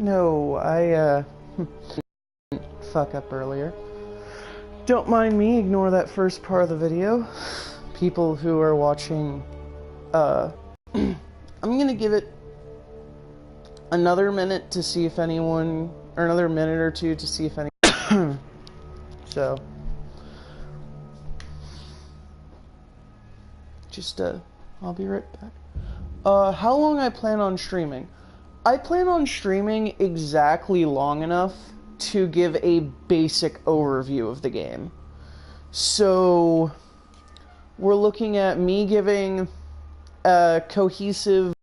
No, I, fuck up earlier. Don't mind me, ignore that first part of the video. People who are watching, I'm gonna give it another minute to see if anyone, or another minute or two to see if any, so, just, I'll be right back. How long I plan on streaming? I plan on streaming exactly long enough to give a basic overview of the game. So, we're looking at me giving a cohesive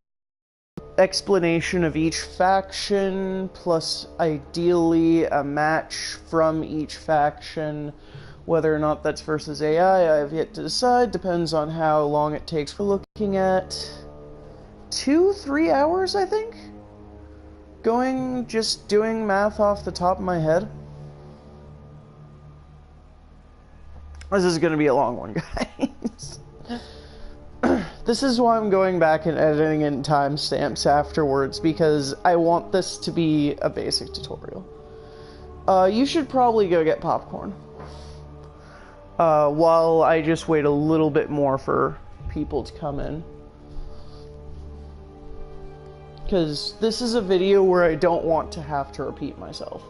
explanation of each faction, plus ideally a match from each faction. Whether or not that's versus AI, I have yet to decide. Depends on how long it takes. We're looking at 2-3 hours, I think? Just doing math off the top of my head. This is gonna be a long one, guys. This is why I'm going back and editing in timestamps afterwards, because I want this to be a basic tutorial. You should probably go get popcorn. While I just wait a little bit more for people to come in. Because this is a video where I don't want to have to repeat myself.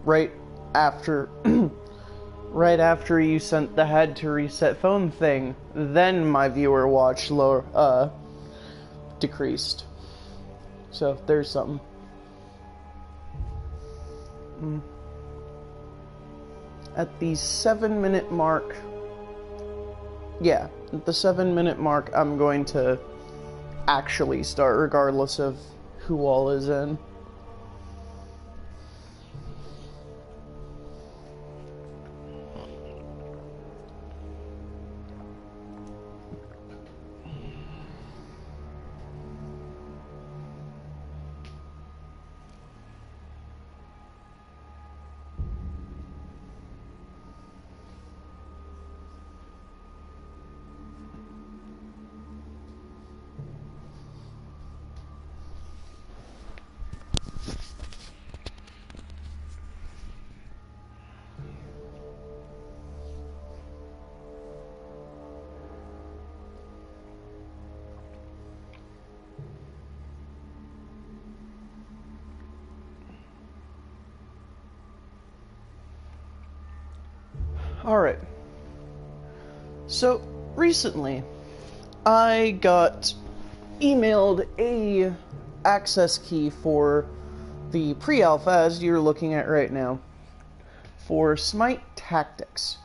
Right after right after you sent the had to reset phone thing, then my viewer watch decreased. So there's something. At the 7-minute mark, at the 7-minute mark, I'm going to actually start, regardless of who all is in. Alright. So, recently, I got emailed a access key for the pre-alpha, as you're looking at right now, for Smite Tactics,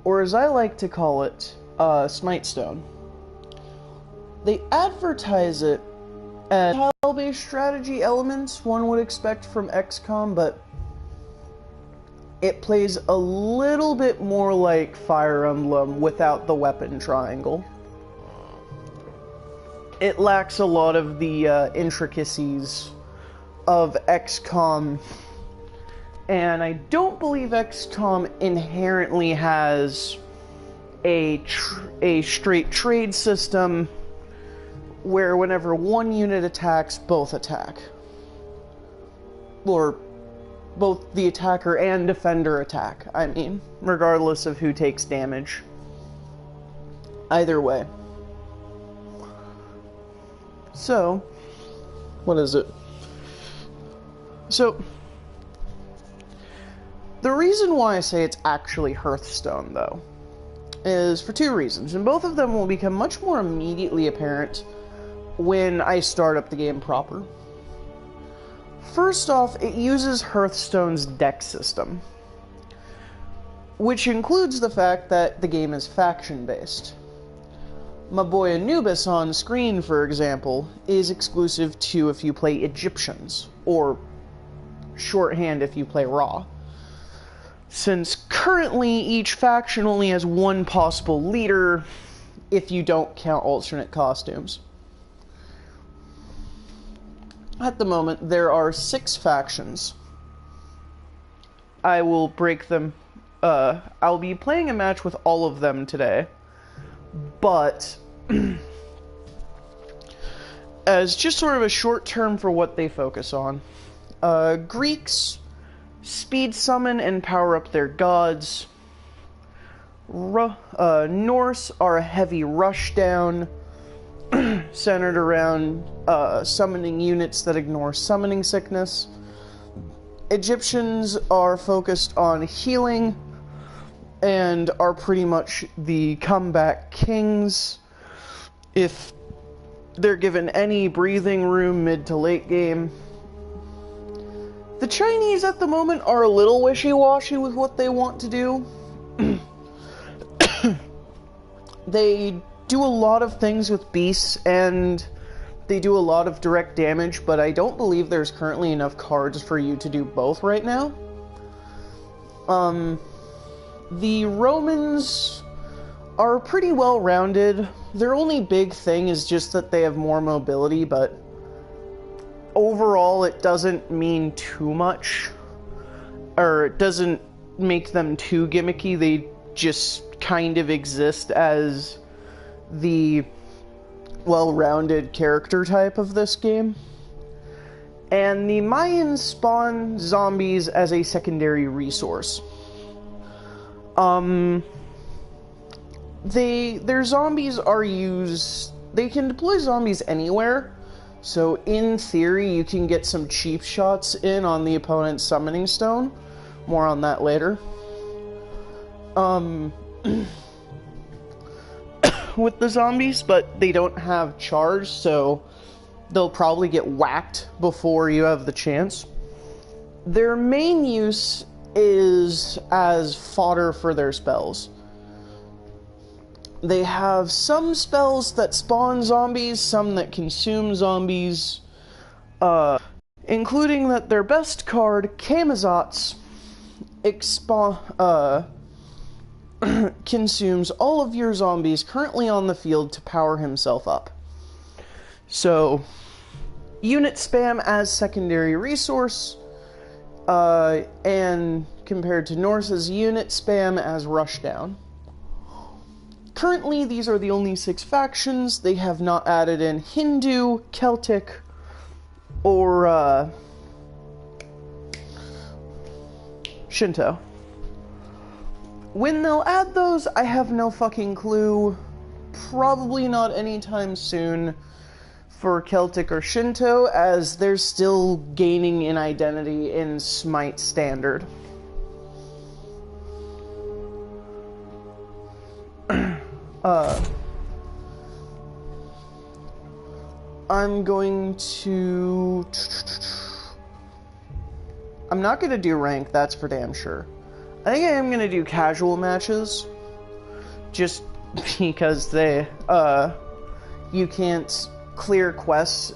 or as I like to call it, Smite Stone. They advertise it as tile-based strategy elements one would expect from XCOM, but it plays a little bit more like Fire Emblem without the weapon triangle. It lacks a lot of the intricacies of XCOM, and I don't believe XCOM inherently has a straight trade system where whenever one unit attacks, both attack. Or both the attacker and defender attack, I mean, regardless of who takes damage. Either way. So, what is it? So, the reason why I say it's actually Hearthstone, though, is for two reasons, and both of them will become much more immediately apparent when I start up the game proper. First off, it uses Hearthstone's deck system, which includes the fact that the game is faction-based. My boy Anubis on screen, for example, is exclusive to if you play Egyptians, or shorthand if you play Raw. Since currently each faction only has one possible leader, if you don't count alternate costumes. At the moment, there are 6 factions. I will break them. I'll be playing a match with all of them today. But, as just sort of a short term for what they focus on, Greeks speed summon and power up their gods. Norse are a heavy rushdown, centered around summoning units that ignore summoning sickness. Egyptians are focused on healing and are pretty much the comeback kings if they're given any breathing room mid to late game. The Chinese at the moment are a little wishy-washy with what they want to do. They do a lot of things with beasts, and they do a lot of direct damage, but I don't believe there's currently enough cards for you to do both right now. The Romans are pretty well-rounded. Their only big thing is just that they have more mobility, but overall it doesn't mean too much, or it doesn't make them too gimmicky. They just kind of exist as the well-rounded character type of this game. And the Mayans spawn zombies as a secondary resource. Their zombies are used... They can deploy zombies anywhere, so in theory you can get some cheap shots in on the opponent's summoning stone. More on that later. With the zombies, but they don't have charge, so they'll probably get whacked before you have the chance. Their main use is as fodder for their spells. They have some spells that spawn zombies, some that consume zombies, including that their best card, Kamazotz, consumes all of your zombies currently on the field to power himself up. So, unit spam as secondary resource, and compared to Norse's unit spam as rushdown. Currently, these are the only 6 factions. They have not added in Hindu, Celtic, or Shinto. When they'll add those, I have no fucking clue. Probably not anytime soon for Celtic or Shinto, as they're still gaining in identity in Smite Standard. I'm going to... I'm not going to do rank, that's for damn sure. I think I am going to do casual matches. Just because they, you can't clear quests,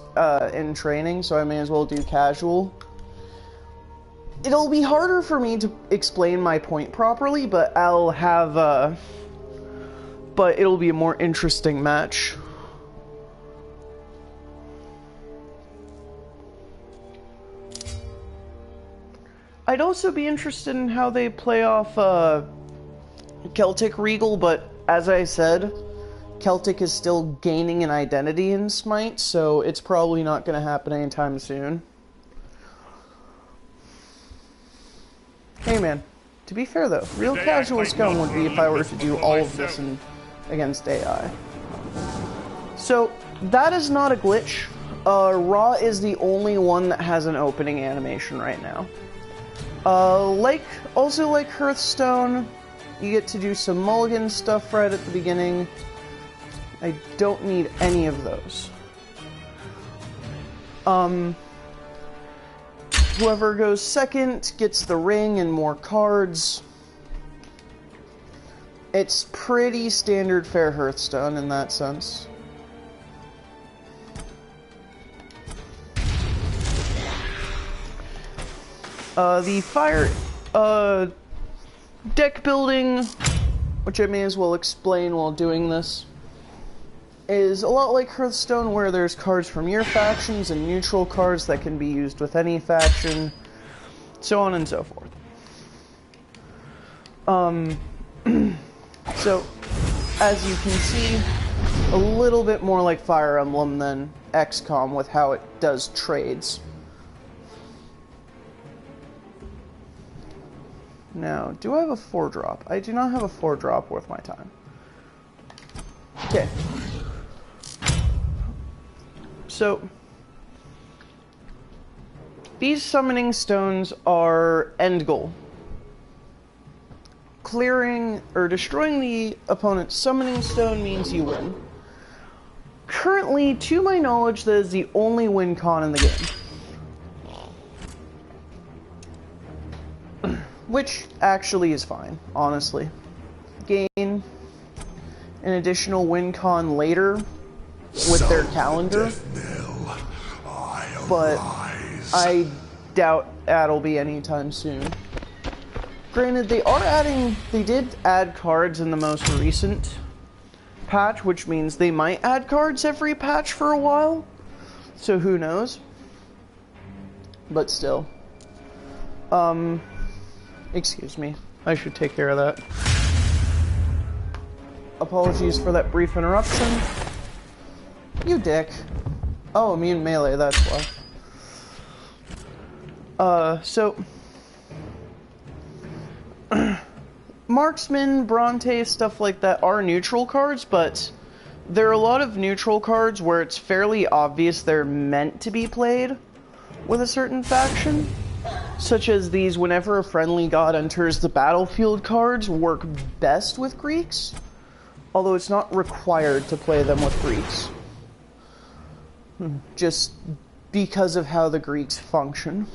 in training, so I may as well do casual. It'll be harder for me to explain my point properly, but I'll have, but it'll be a more interesting match. I'd also be interested in how they play off, Celtic Regal, but as I said, Celtic is still gaining an identity in Smite, so it's probably not going to happen anytime soon. Hey man, to be fair though, real casual scum would be if I were to do all of this against AI. So, that is not a glitch. Raw is the only one that has an opening animation right now. Also like Hearthstone, you get to do some mulligan stuff right at the beginning. I don't need any of those. Whoever goes second gets the ring and more cards. It's pretty standard fare Hearthstone in that sense. The fire, deck building, which I may as well explain while doing this, is a lot like Hearthstone, where there's cards from your factions and neutral cards that can be used with any faction, so on and so forth. So, as you can see, a little bit more like Fire Emblem than XCOM with how it does trades. Now, do I have a 4-drop? I do not have a 4-drop worth my time. Okay. So, these summoning stones are end goal. Clearing or destroying the opponent's summoning stone means you win. Currently, to my knowledge, that is the only win con in the game. Which actually is fine, honestly. Gain an additional win con later with their calendar, but I doubt that'll be anytime soon. Granted, they did add cards in the most recent patch, which means they might add cards every patch for a while, so who knows? But still. Excuse me, I should take care of that. Apologies for that brief interruption. You dick. Oh, immune melee, that's why. So... Marksman, Bronte, stuff like that are neutral cards, but there are a lot of neutral cards where it's fairly obvious they're meant to be played with a certain faction. Such as these whenever a friendly god enters the battlefield cards work best with Greeks, although it's not required to play them with Greeks. Just because of how the Greeks function.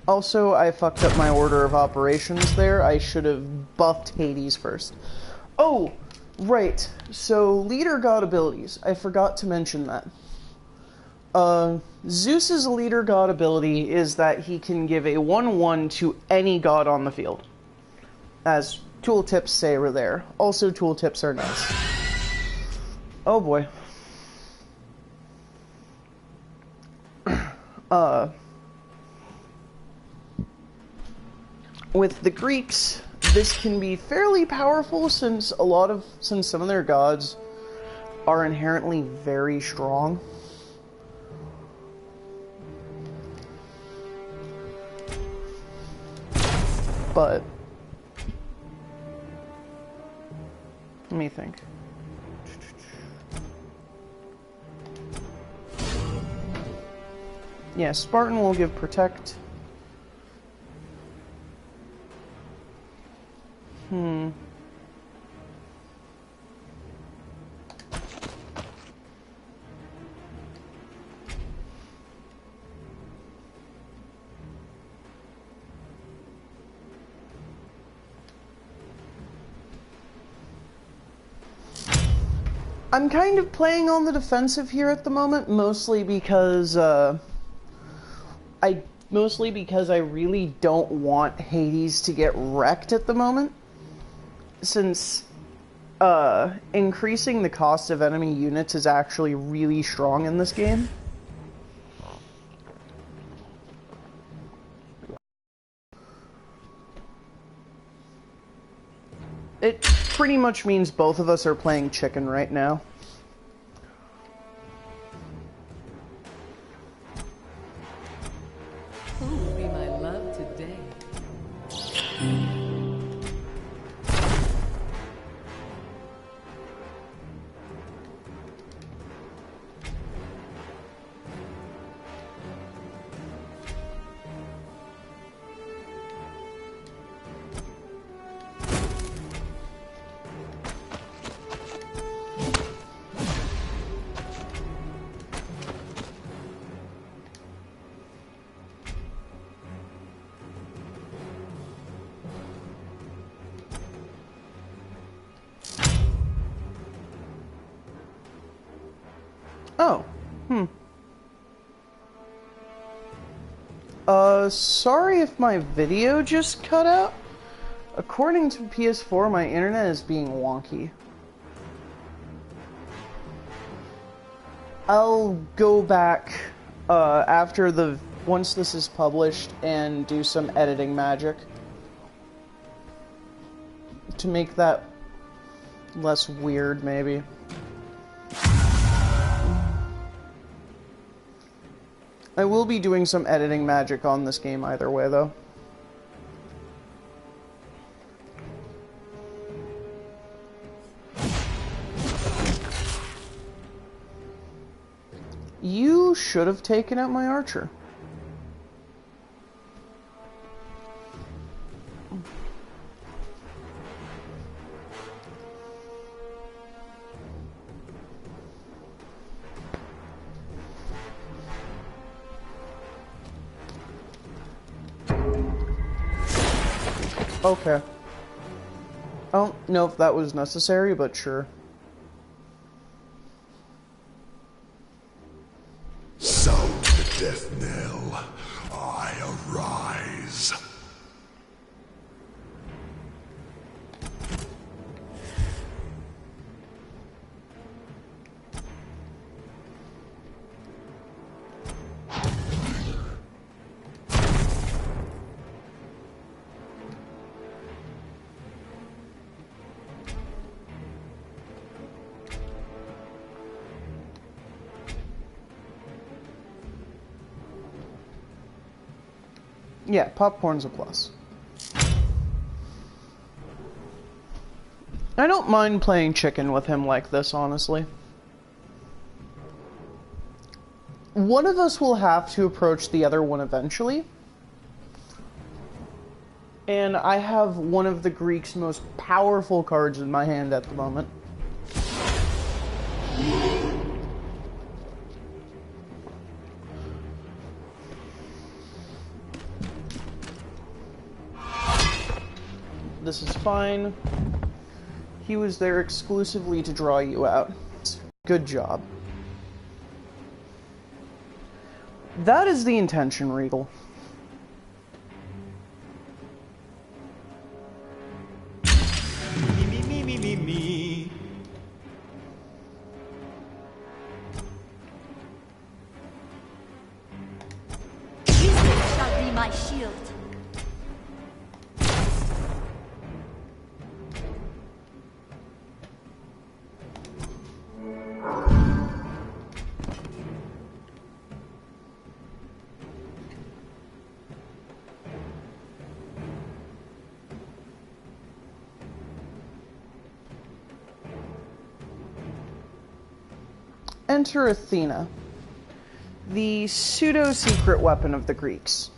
Also, I fucked up my order of operations there. I should have buffed Hades first. Oh! Right, so leader god abilities. I forgot to mention that. Zeus's leader god ability is that he can give a 1/1 to any god on the field. As tooltips say over there. Also, tooltips are nice. Oh boy. With the Greeks, this can be fairly powerful since some of their gods are inherently very strong. But let me think. Yeah, Spartan will give protect. I'm kind of playing on the defensive here at the moment, mostly because I really don't want Hades to get wrecked at the moment, since increasing the cost of enemy units is actually really strong in this game. It pretty much means both of us are playing chicken right now. Who will be my love today? Oh, sorry if my video just cut out. According to PS4, my internet is being wonky. I'll go back, once this is published and do some editing magic to make that less weird, maybe. I will be doing some editing magic on this game either way, though. You should have taken out my archer. Okay. I don't know if that was necessary, but sure. Sound the death knell. I arise. Yeah, popcorn's a plus. I don't mind playing chicken with him like this, honestly. One of us will have to approach the other one eventually. And I have one of the Greeks' most powerful cards in my hand at the moment. This is fine. He was there exclusively to draw you out. Good job. That is the intention, Regal. Me. Wisdom shall be my shield. Enter Athena, the pseudo-secret weapon of the Greeks.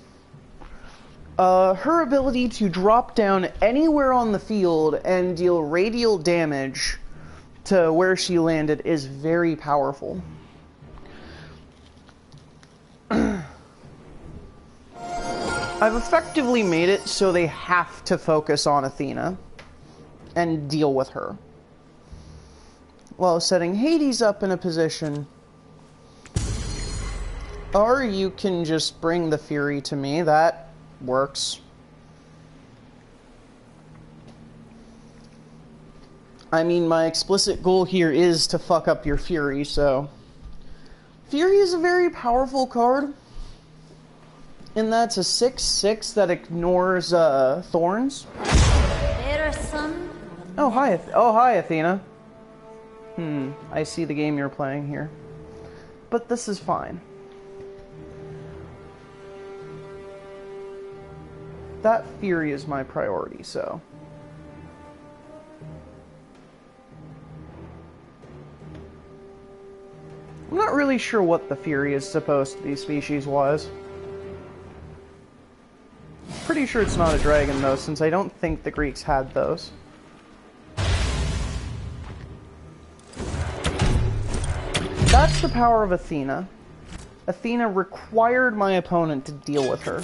Her ability to drop down anywhere on the field and deal radial damage to where she landed is very powerful. I've effectively made it so they have to focus on Athena and deal with her, while setting Hades up in a position. Or you can just bring the Fury to me. That works. I mean, my explicit goal here is to fuck up your Fury, so... Fury is a very powerful card. And that's a 6/6 that ignores thorns. Oh, hi, Athena. I see the game you're playing here. But this is fine. That Fury is my priority, so... I'm not really sure what the Fury is supposed to be species-wise. Pretty sure it's not a dragon, though, since I don't think the Greeks had those. That's the power of Athena. Athena required my opponent to deal with her.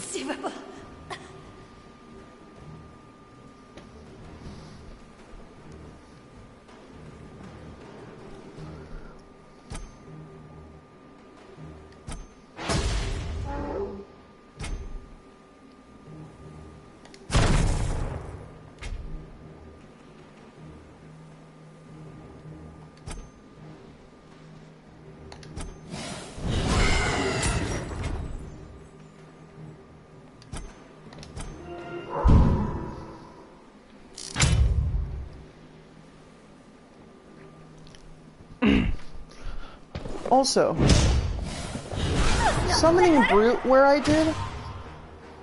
Also, summoning Brute where I did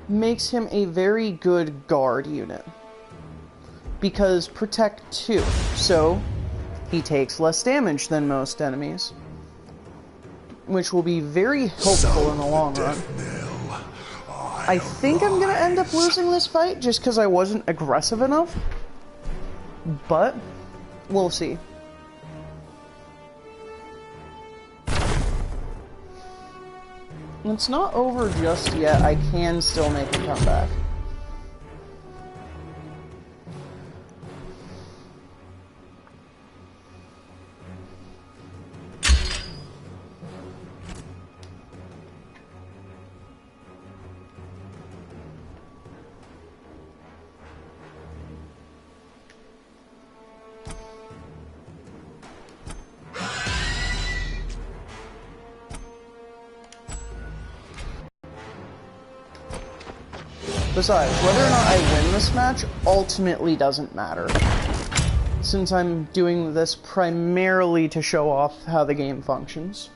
makes him a very good guard unit. Because Protect 2, so he takes less damage than most enemies. Which will be very helpful in the long run. I think I'm gonna end up losing this fight just because I wasn't aggressive enough. But, we'll see. It's not over just yet. I can still make a comeback. Besides, whether or not I win this match ultimately doesn't matter, since I'm doing this primarily to show off how the game functions.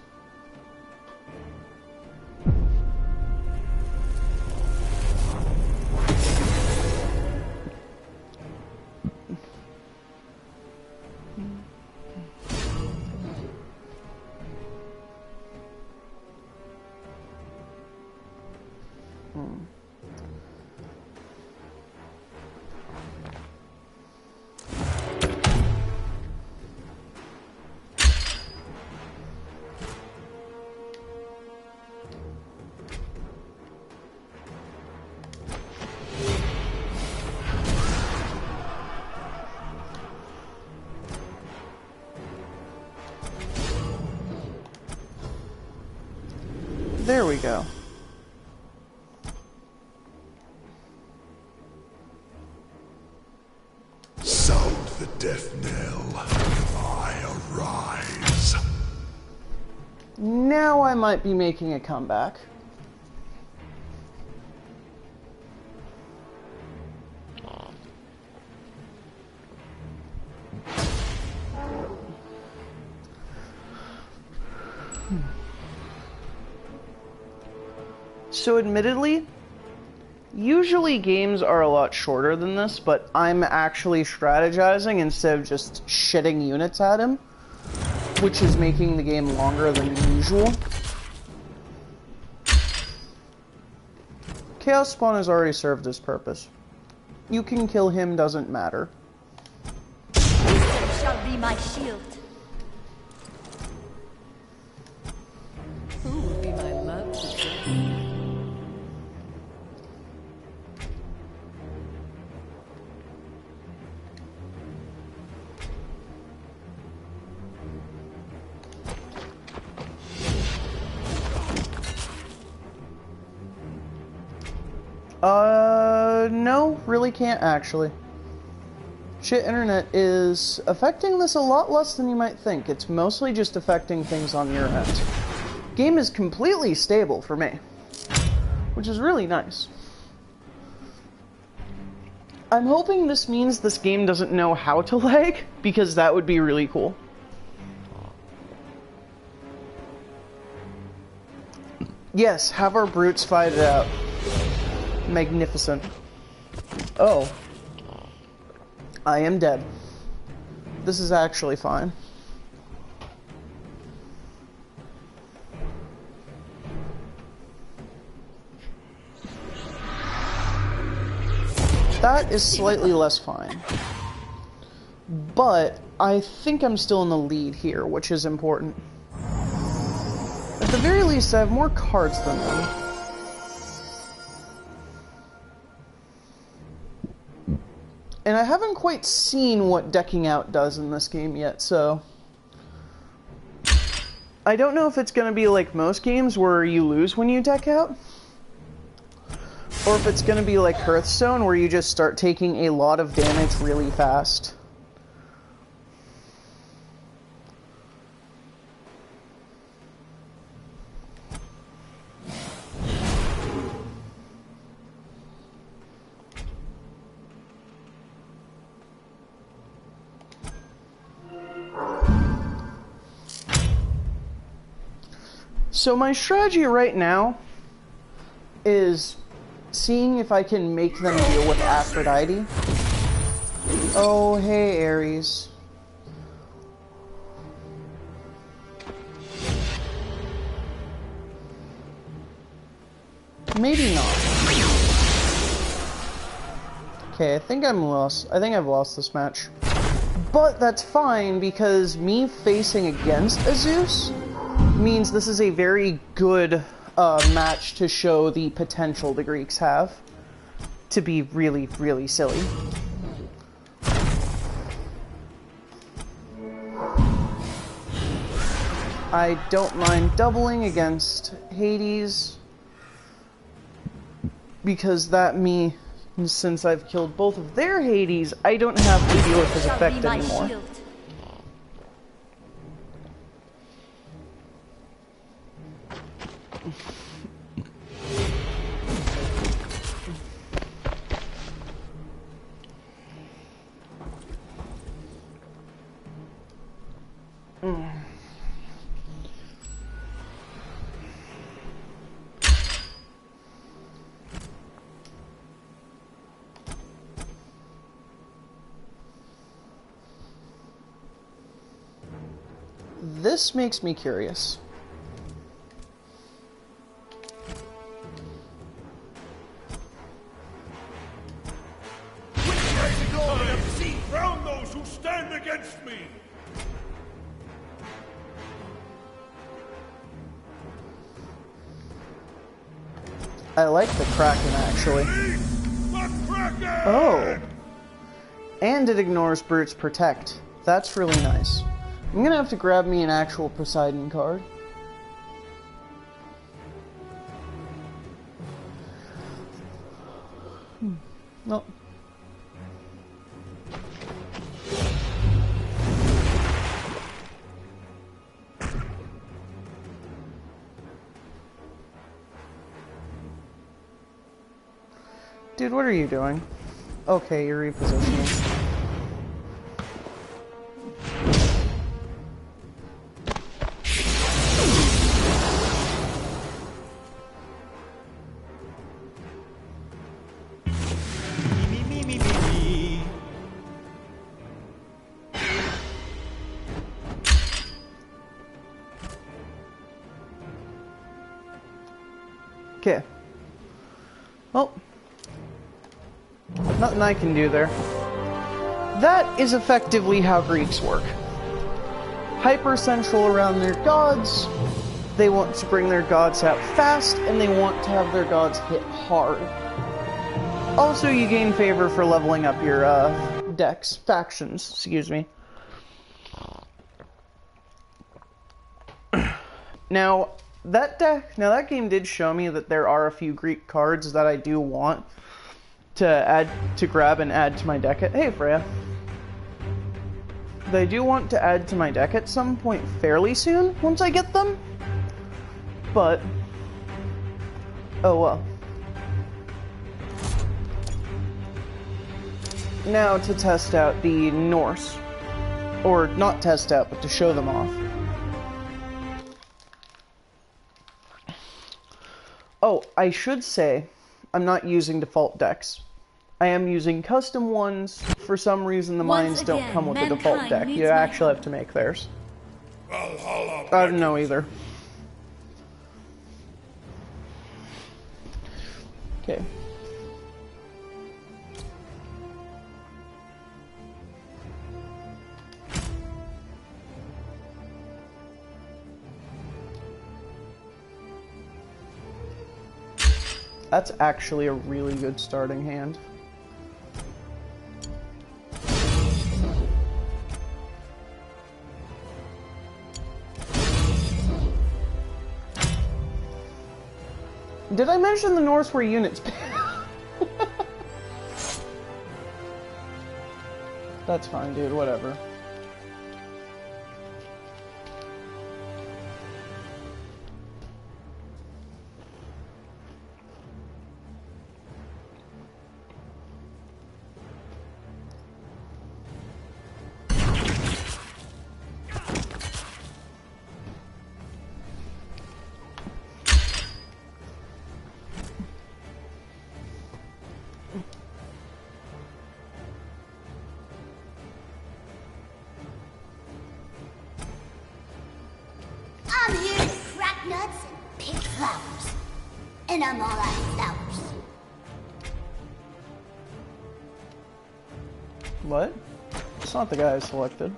There we go. Sound the death knell. I arise. Now I might be making a comeback. So admittedly, usually games are a lot shorter than this, but I'm actually strategizing instead of just shitting units at him, which is making the game longer than usual. Chaos Spawn has already served his purpose. You can kill him, doesn't matter. Wisdom shall be my shield. Who will be my love today? No, really can't actually. Shit, internet is affecting this a lot less than you might think. It's mostly just affecting things on your end. Game is completely stable for me, which is really nice. I'm hoping this means this game doesn't know how to lag, because that would be really cool. Yes, have our brutes fight it out. Magnificent. Oh. I am dead. This is actually fine. That is slightly less fine. But I think I'm still in the lead here, which is important. At the very least, I have more cards than them. And I haven't quite seen what decking out does in this game yet, so... I don't know if it's going to be like most games where you lose when you deck out. Or if it's going to be like Hearthstone where you just start taking a lot of damage really fast. So my strategy right now is seeing if I can make them deal with Aphrodite. Oh, hey, Ares. Maybe not. Okay, I think I'm lost. I think I've lost this match. But that's fine, because me facing against a Zeus means this is a very good match to show the potential the Greeks have to be really, really silly. I don't mind doubling against Hades, because that means since I've killed both of their Hades, I don't have to deal with his effect anymore. Shield. This makes me curious. Drown those who stand against me! I like the Kraken, actually. The Kraken! Oh! And it ignores Brute's Protect. That's really nice. I'm gonna have to grab me an actual Poseidon card. No. Dude, what are you doing? Okay, you're repositioning. Okay. Well, nothing I can do there. That is effectively how Greeks work. Hyper-central around their gods. They want to bring their gods out fast, and they want to have their gods hit hard. Also, you gain favor for leveling up your factions, excuse me. Now that game did show me that there are a few Greek cards that I do want to grab and add to my deck. Hey, Freya. That I do want to add to my deck at some point fairly soon, once I get them. But, oh well. Now to test out the Norse. Or not test out, but to show them off. Oh, I should say, I'm not using default decks. I am using custom ones. For some reason, the mines don't come with a default deck. You actually have to make theirs. I don't know either. Okay. That's actually a really good starting hand. Did I mention the Norse were units? That's fine, dude, whatever. I'm here to crack nuts and pick flowers. And I'm all out of flowers. What? It's not the guy I selected.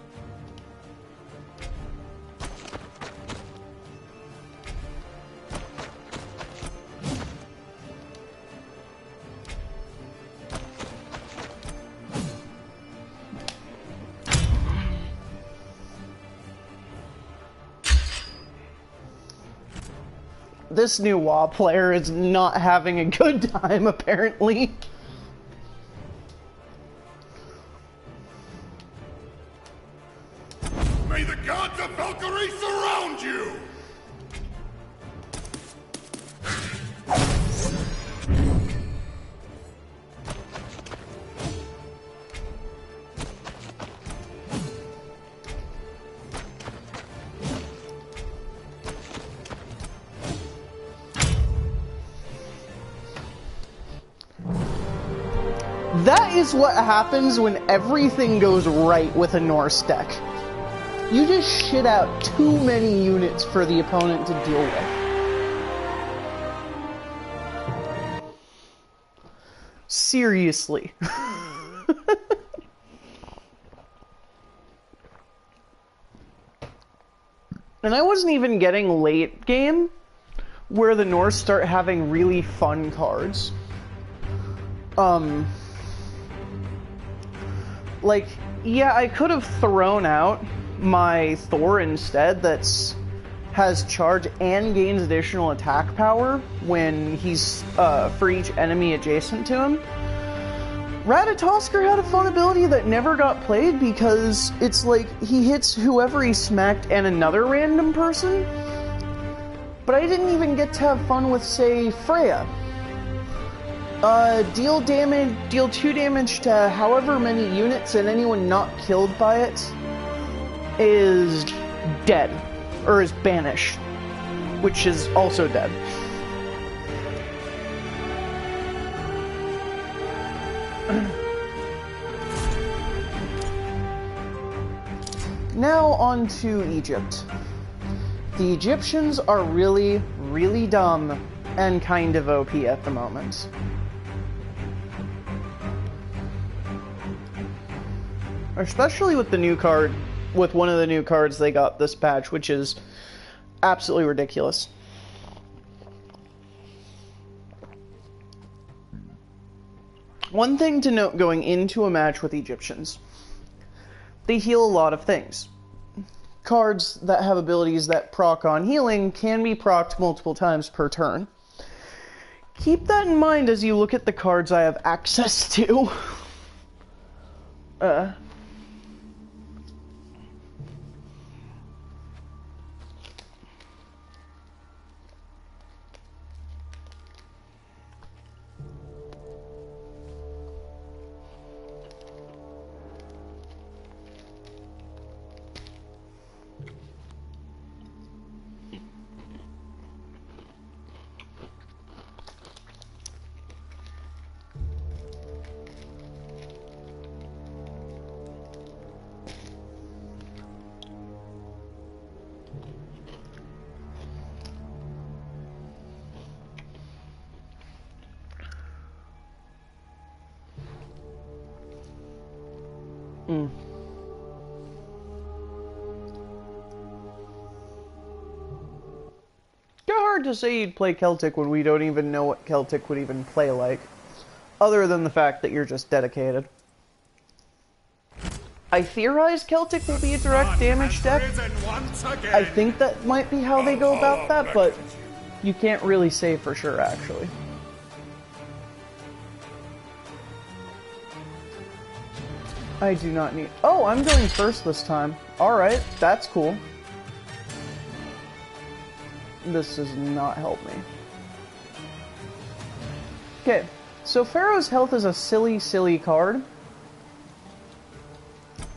This new WoW player is not having a good time, apparently. May the gods of Valkyrie surround you! That is what happens when everything goes right with a Norse deck. You just shit out too many units for the opponent to deal with. Seriously. And I wasn't even getting late game, where the Norse start having really fun cards. Like, yeah, I could have thrown out my Thor instead has charge and gains additional attack power when he's, for each enemy adjacent to him. Ratatoskr had a fun ability that never got played because it's like he hits whoever he smacked and another random person. But I didn't even get to have fun with, say, Freya. Deal 2 damage to however many units, and anyone not killed by it is dead, or is banished, which is also dead. Now on to Egypt. The Egyptians are really, really dumb and kind of OP at the moment. Especially with the new card, with one of the new cards they got this patch, which is absolutely ridiculous. One thing to note going into a match with Egyptians, they heal a lot of things. Cards that have abilities that proc on healing can be procced multiple times per turn. Keep that in mind as you look at the cards I have access to. Hard to say you'd play Celtic when we don't even know what Celtic would even play like, other than the fact that you're just dedicated. I theorize Celtic will be a direct damage deck. I think that might be how they go about that, but you can't really say for sure, actually. I do not need... Oh, I'm going first this time. Alright, that's cool. This does not help me. Okay, so Pharaoh's Health is a silly, silly card.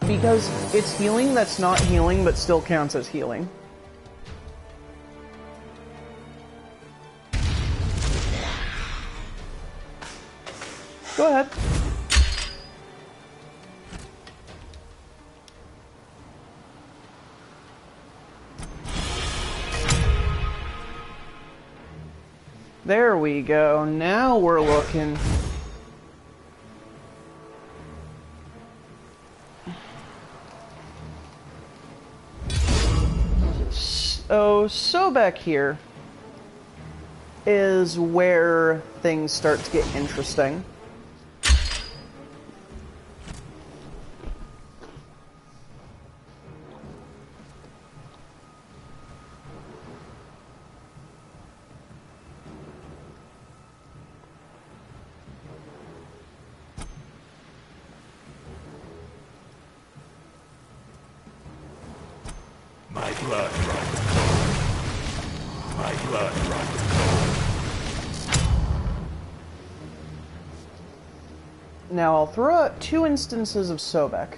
Because it's healing that's not healing, but still counts as healing. Go ahead. There we go. Now we're looking. So back here is where things start to get interesting. Now I'll throw out 2 instances of Sobek.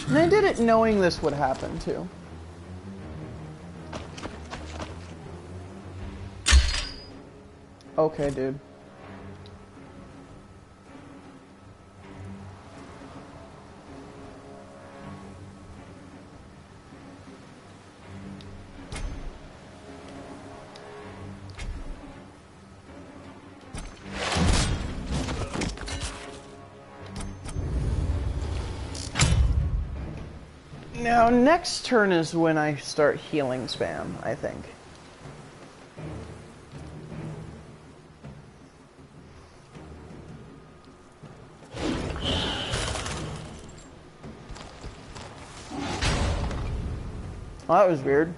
And I did it knowing this would happen too. Okay, dude. Now, next turn is when I start healing spam, I think. Well, that was weird.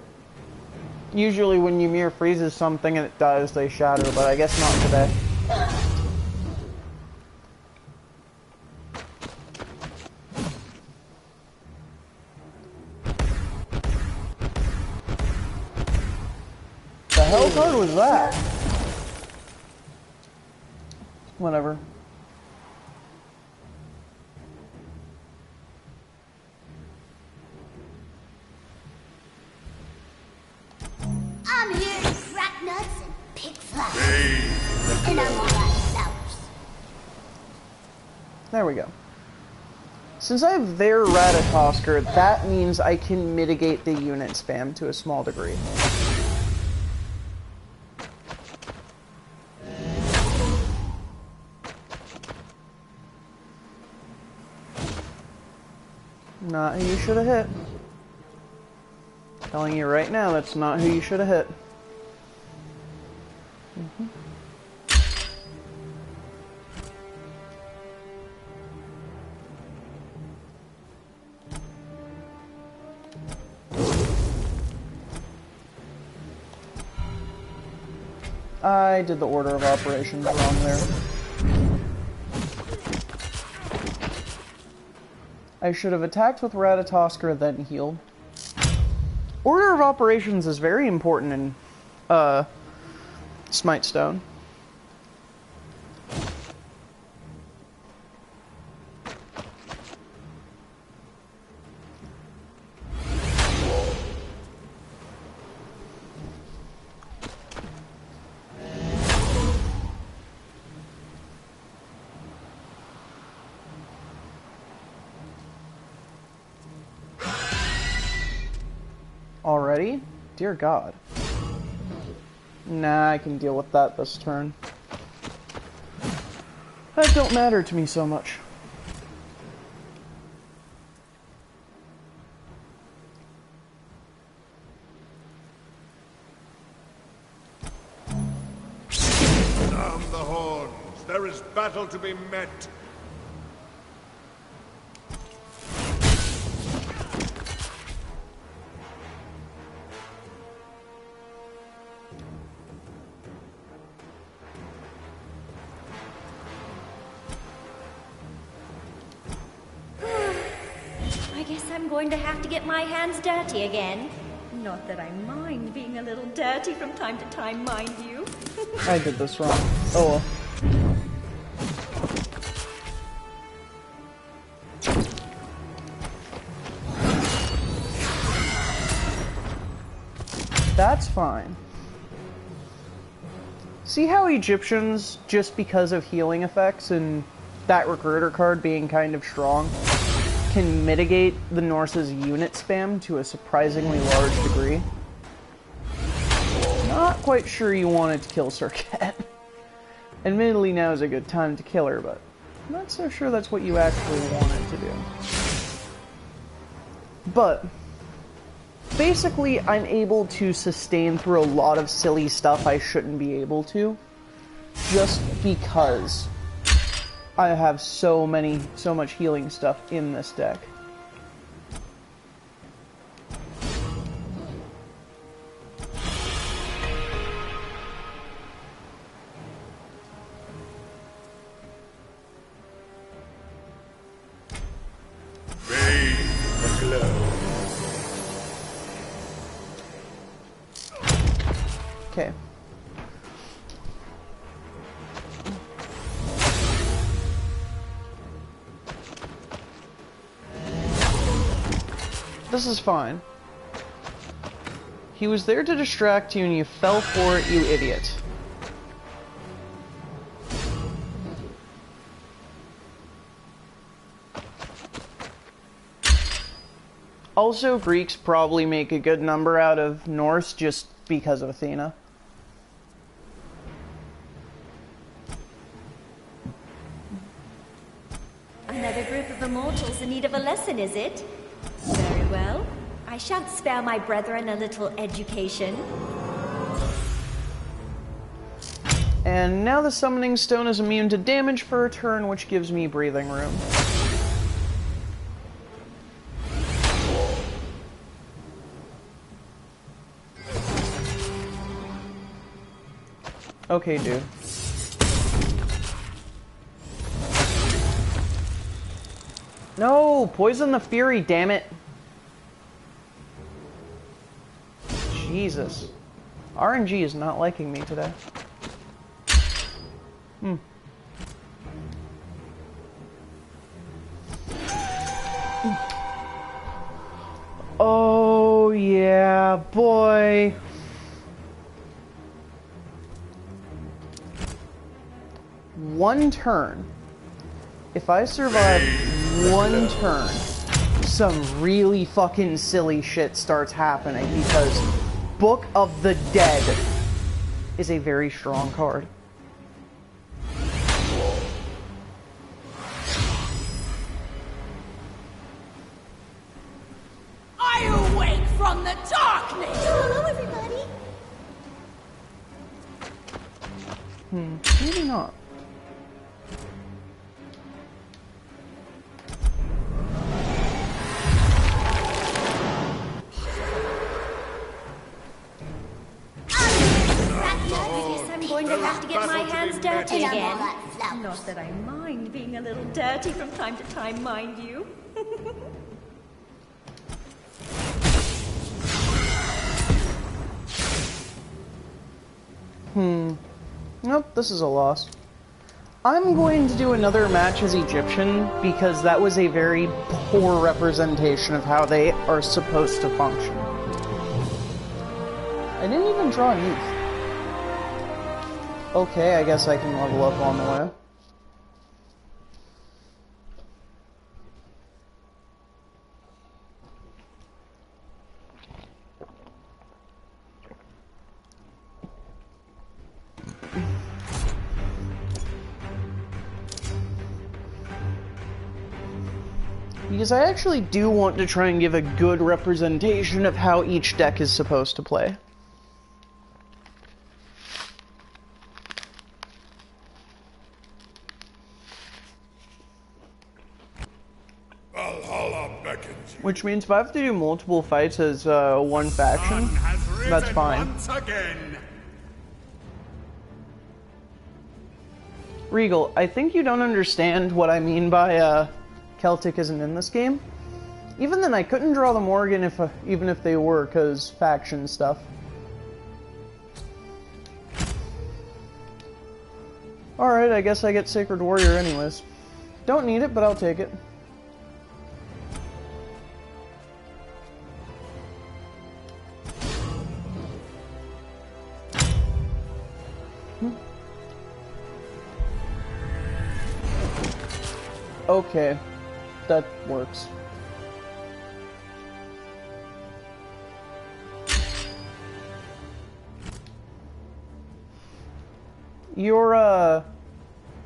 Usually when Ymir freezes something and it does, they shatter, but I guess not today. The hell card was that? Whatever. I'm here to crack nuts and pick flowers. And I'm all out of flowers. There we go. Since I have their Ratatosker, that means I can mitigate the unit spam to a small degree. Not who you should have hit. Telling you right now, that's not who you should have hit. I did the order of operations wrong there. I should have attacked with Ratatoskr, then healed. Order of operations is very important in Smite Stone. Already? Dear God. Nah, I can deal with that this turn. That don't matter to me so much. Arm the horns. There is battle to be met. I'm going to have to get my hands dirty again. Not that I mind being a little dirty from time to time, mind you. I did this wrong. Oh well. That's fine. See how Egyptians, just because of healing effects and that recruiter card being kind of strong, can mitigate the Norse's unit spam to a surprisingly large degree? Not quite sure you wanted to kill Serket. Admittedly, now is a good time to kill her, but I'm not so sure that's what you actually wanted to do. But basically, I'm able to sustain through a lot of silly stuff I shouldn't be able to, just because I have so much healing stuff in this deck. Okay. This is fine. He was there to distract you and you fell for it, you idiot. Also, Greeks probably make a good number out of Norse just because of Athena. Another group of immortals in need of a lesson, is it? Very well. I shan't spare my brethren a little education. And now the summoning stone is immune to damage for a turn, which gives me breathing room. Okay, dude. No! Poison the Fury, damn it! Jesus. RNG is not liking me today. Oh, yeah, boy. One turn. If I survive one turn, some really fucking silly shit starts happening because Book of the Dead is a very strong card. from the darkness! Hello, everybody. Maybe not. I guess I'm going to have to get my hands dirty And I'm all again. that flowers. Not that I mind being a little dirty from time to time, mind you. Nope, this is a loss. I'm going to do another match as Egyptian because that was a very poor representation of how they are supposed to function. I didn't even draw a youth. Okay, I guess I can level up on the way. Because I actually do want to try and give a good representation of how each deck is supposed to play. Valhalla beckons you. Which means if I have to do multiple fights as one faction, Sun has risen that's fine. once again. Regal, I think you don't understand what I mean by Celtic isn't in this game. Even then, I couldn't draw the Morgan even if they were, because faction stuff. Alright, I guess I get Sacred Warrior anyways. Don't need it, but I'll take it. Okay, that works.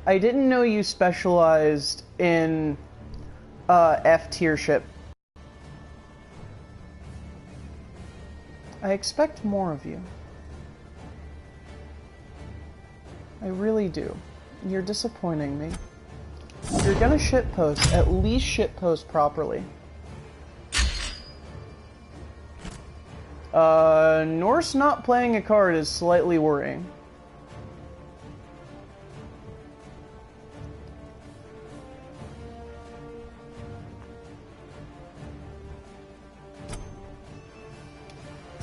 I didn't know you specialized in, F-tier ship. I expect more of you. I really do. You're disappointing me. If you're gonna shitpost, at least shitpost properly. Norse not playing a card is slightly worrying.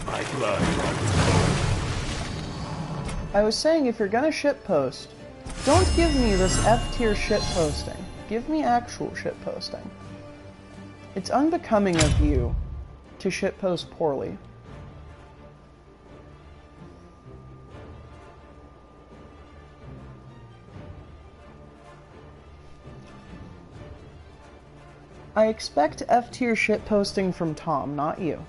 My blood. I was saying, if you're gonna shitpost, don't give me this F-tier shitposting. Give me actual shitposting. It's unbecoming of you to shitpost poorly. I expect F-tier shitposting from Tom, not you.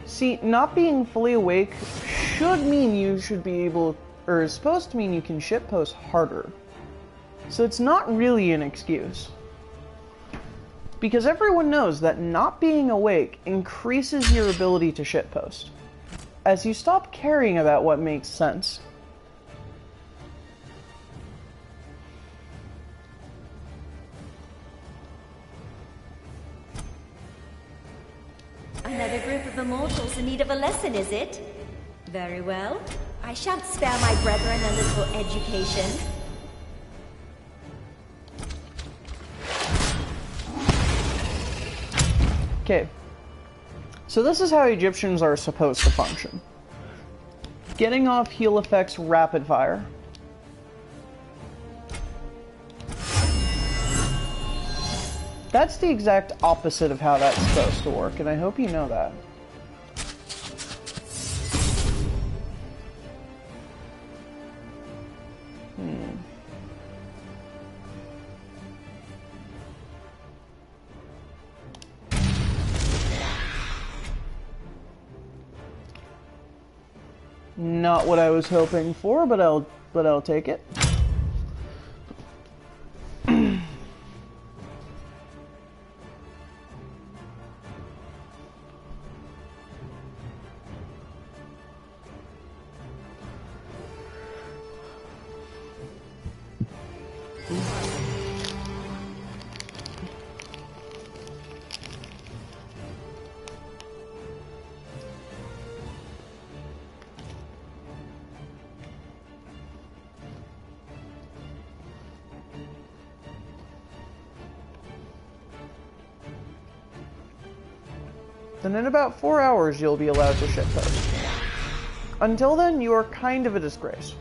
See, not being fully awake should mean you should be able, or is supposed to mean you can shitpost harder. So it's not really an excuse. Because everyone knows that not being awake increases your ability to shitpost, as you stop caring about what makes sense. Another group of immortals in need of a lesson, is it? Very well. I shan't spare my brethren a little education. Okay. So this is how Egyptians are supposed to function. Getting off heal effects rapid fire. That's the exact opposite of how that's supposed to work, and I hope you know that. Not what I was hoping for, but I'll take it. Then in about 4 hours you'll be allowed to shitpost. Until then, you are kind of a disgrace.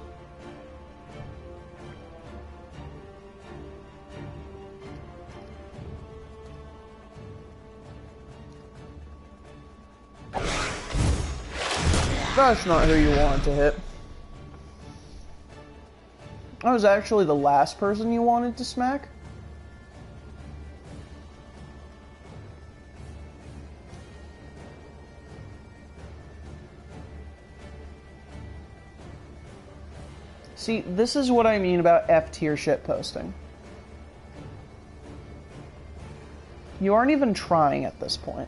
That's not who you wanted to hit. I was actually the last person you wanted to smack. See, this is what I mean about F-tier shitposting. You aren't even trying at this point.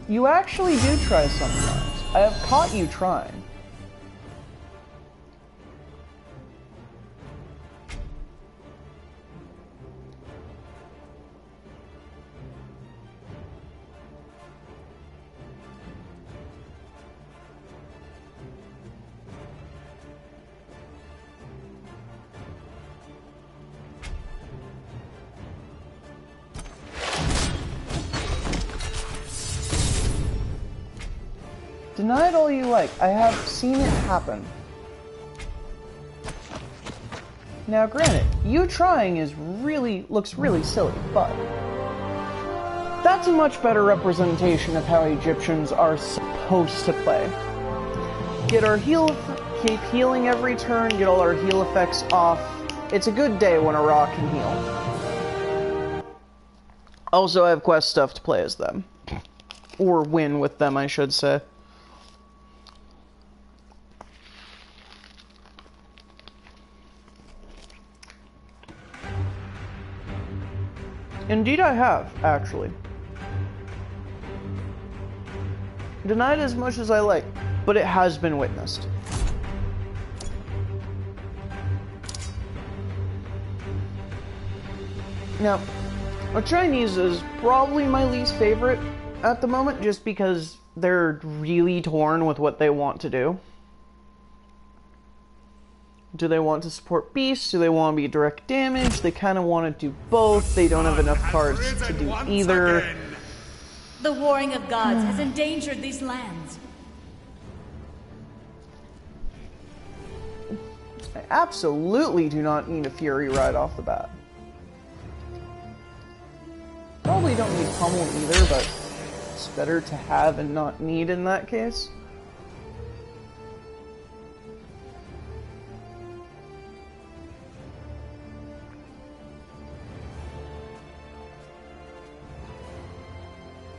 You actually do try sometimes. I have caught you trying. Deny it all you like. I have seen it happen. Now, granted, you trying looks really silly, but that's a much better representation of how Egyptians are supposed to play. Get our heal, keep healing every turn, get all our heal effects off. It's a good day when a rock can heal. Also, I have quest stuff to play as them. Or win with them, I should say. Indeed I have, actually. Denied as much as I like, but it has been witnessed. Now, a Chinese is probably my least favorite at the moment, just because they're really torn with what they want to do. Do they want to support beasts? Do they want to be direct damage? They kind of want to do both. They don't have enough cards to do either. The warring of gods has endangered these lands. I absolutely do not need a Fury right off the bat. Probably don't need Pummel either, but it's better to have and not need in that case.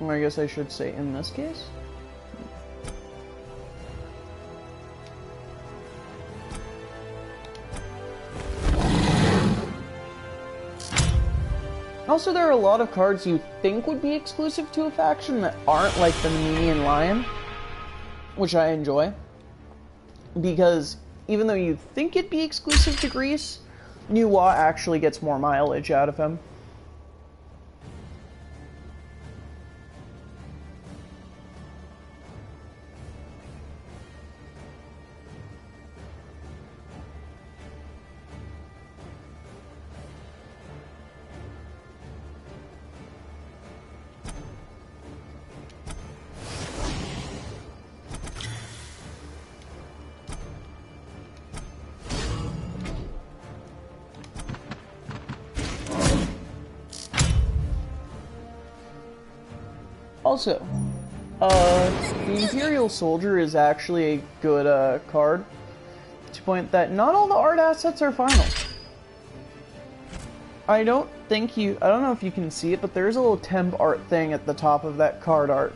I guess I should say in this case. Also, there are a lot of cards you think would be exclusive to a faction that aren't, like the Nemenian Lion, which I enjoy. Because even though you think it'd be exclusive to Greece, Nuwa actually gets more mileage out of him. Also, the Imperial Soldier is actually a good card. To point that not all the art assets are final. I don't know if you can see it, but there's a little temp art thing at the top of that card art.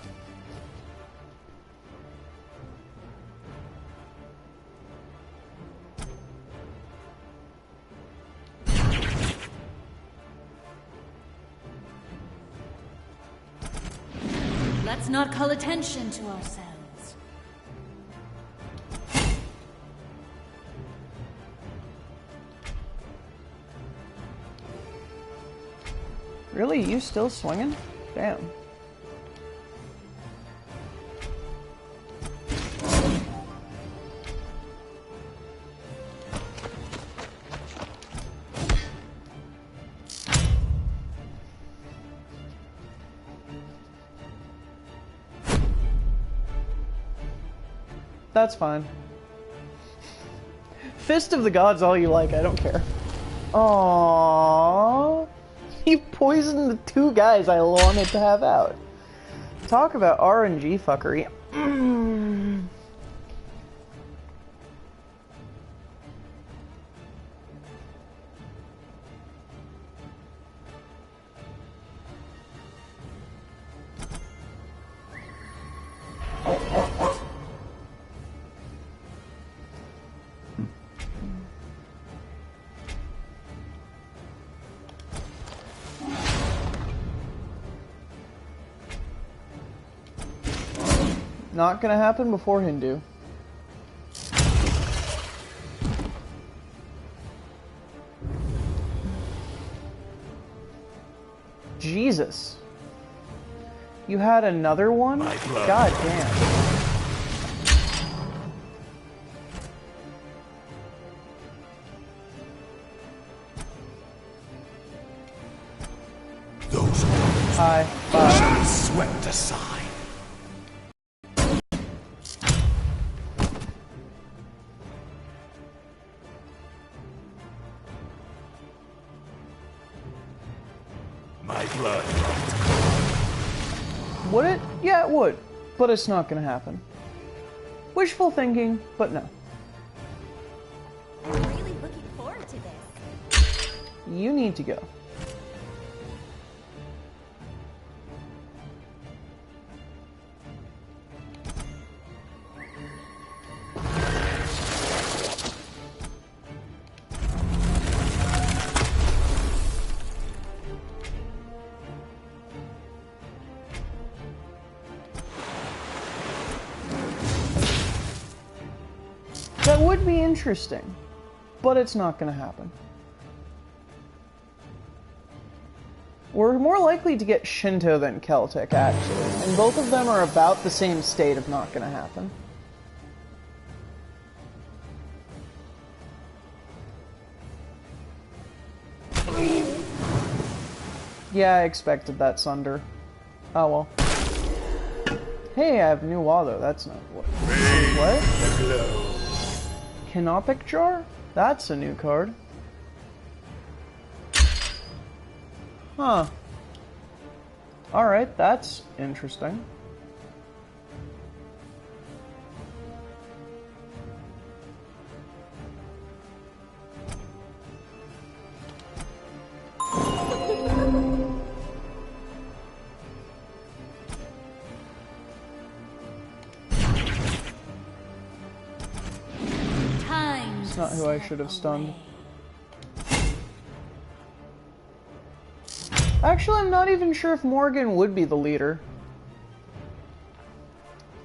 Let's not call attention to ourselves. Really? You still swinging? Damn. That's fine. Fist of the Gods all you like, I don't care. Aww. You poisoned the 2 guys I wanted to have out. Talk about RNG fuckery. Not gonna happen before Hindu. Jesus. You had another one? God damn. Those Hi. Bye. shall be swept aside. My blood. Would it? Yeah, it would. But it's not gonna happen. Wishful thinking, but no. I'm really looking forward to this. You need to go. That would be interesting, but it's not going to happen. We're more likely to get Shinto than Celtic, actually, and both of them are about the same state of not going to happen. Yeah, I expected that, Sunder. Oh well. Hey, I have new law though, that's not what. What? Canopic Jar? That's a new card. Huh. Alright, that's interesting. That's not who I should have stunned. Actually, I'm not even sure if Morgan would be the leader.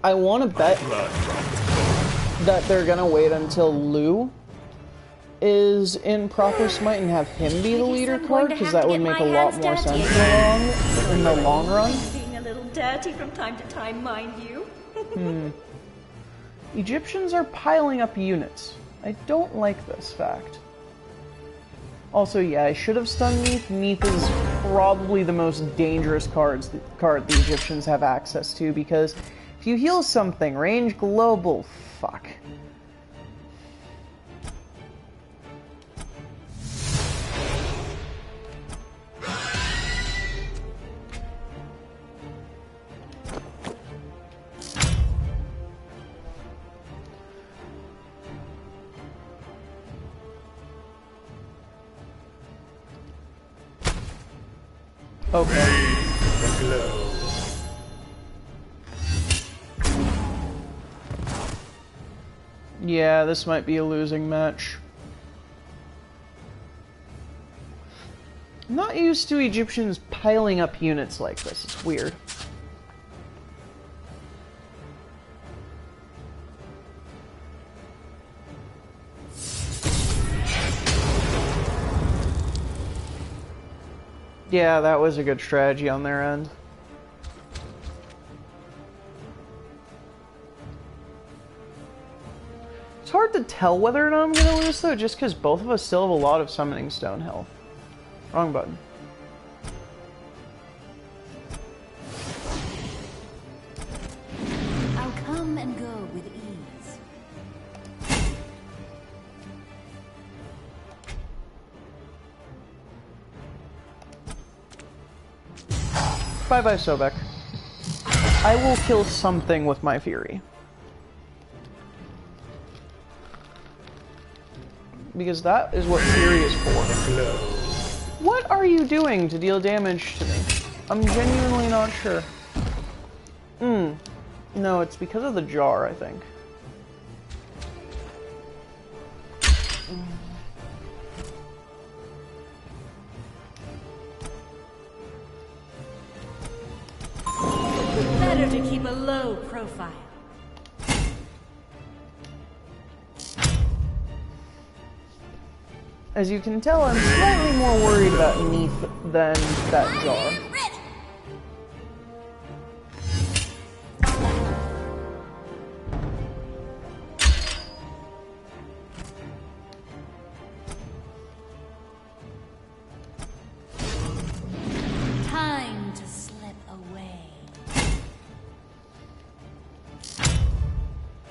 I want to bet that they're gonna wait until Lou is in proper Smite and have him be the leader card, because that would make a lot more sense in the long run. Being a little dirty from time to time, mind you. Egyptians are piling up units. I don't like this fact. Also, yeah, I should have stunned Neath. Neath is probably the most dangerous card the Egyptians have access to, because if you heal something, range global, fuck. Okay. Yeah, this might be a losing match. I'm not used to Egyptians piling up units like this. It's weird. Yeah, that was a good strategy on their end. It's hard to tell whether or not I'm gonna lose though, just because both of us still have a lot of summoning stone health. Wrong button. I'll come and go with ease. Bye-bye, Sobek. I will kill something with my Fury. Because that is what Fury is for. What are you doing to deal damage to me? I'm genuinely not sure. No, it's because of the jar, I think. Better to keep a low profile. As you can tell, I'm slightly more worried about Neath than that jar. Time to slip away.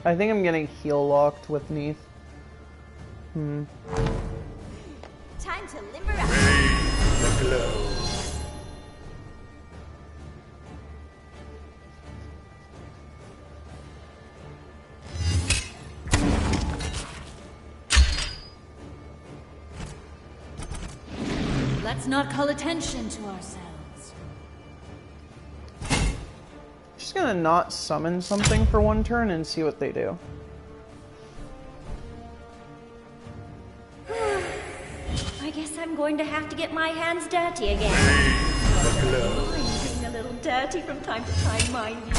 I think I'm getting heel locked with Neath. Time to limber up. Let's not call attention to ourselves. Just gonna not summon something for one turn and see what they do. I guess I'm going to have to get my hands dirty again. I don't mind being a little dirty from time to time, mind you.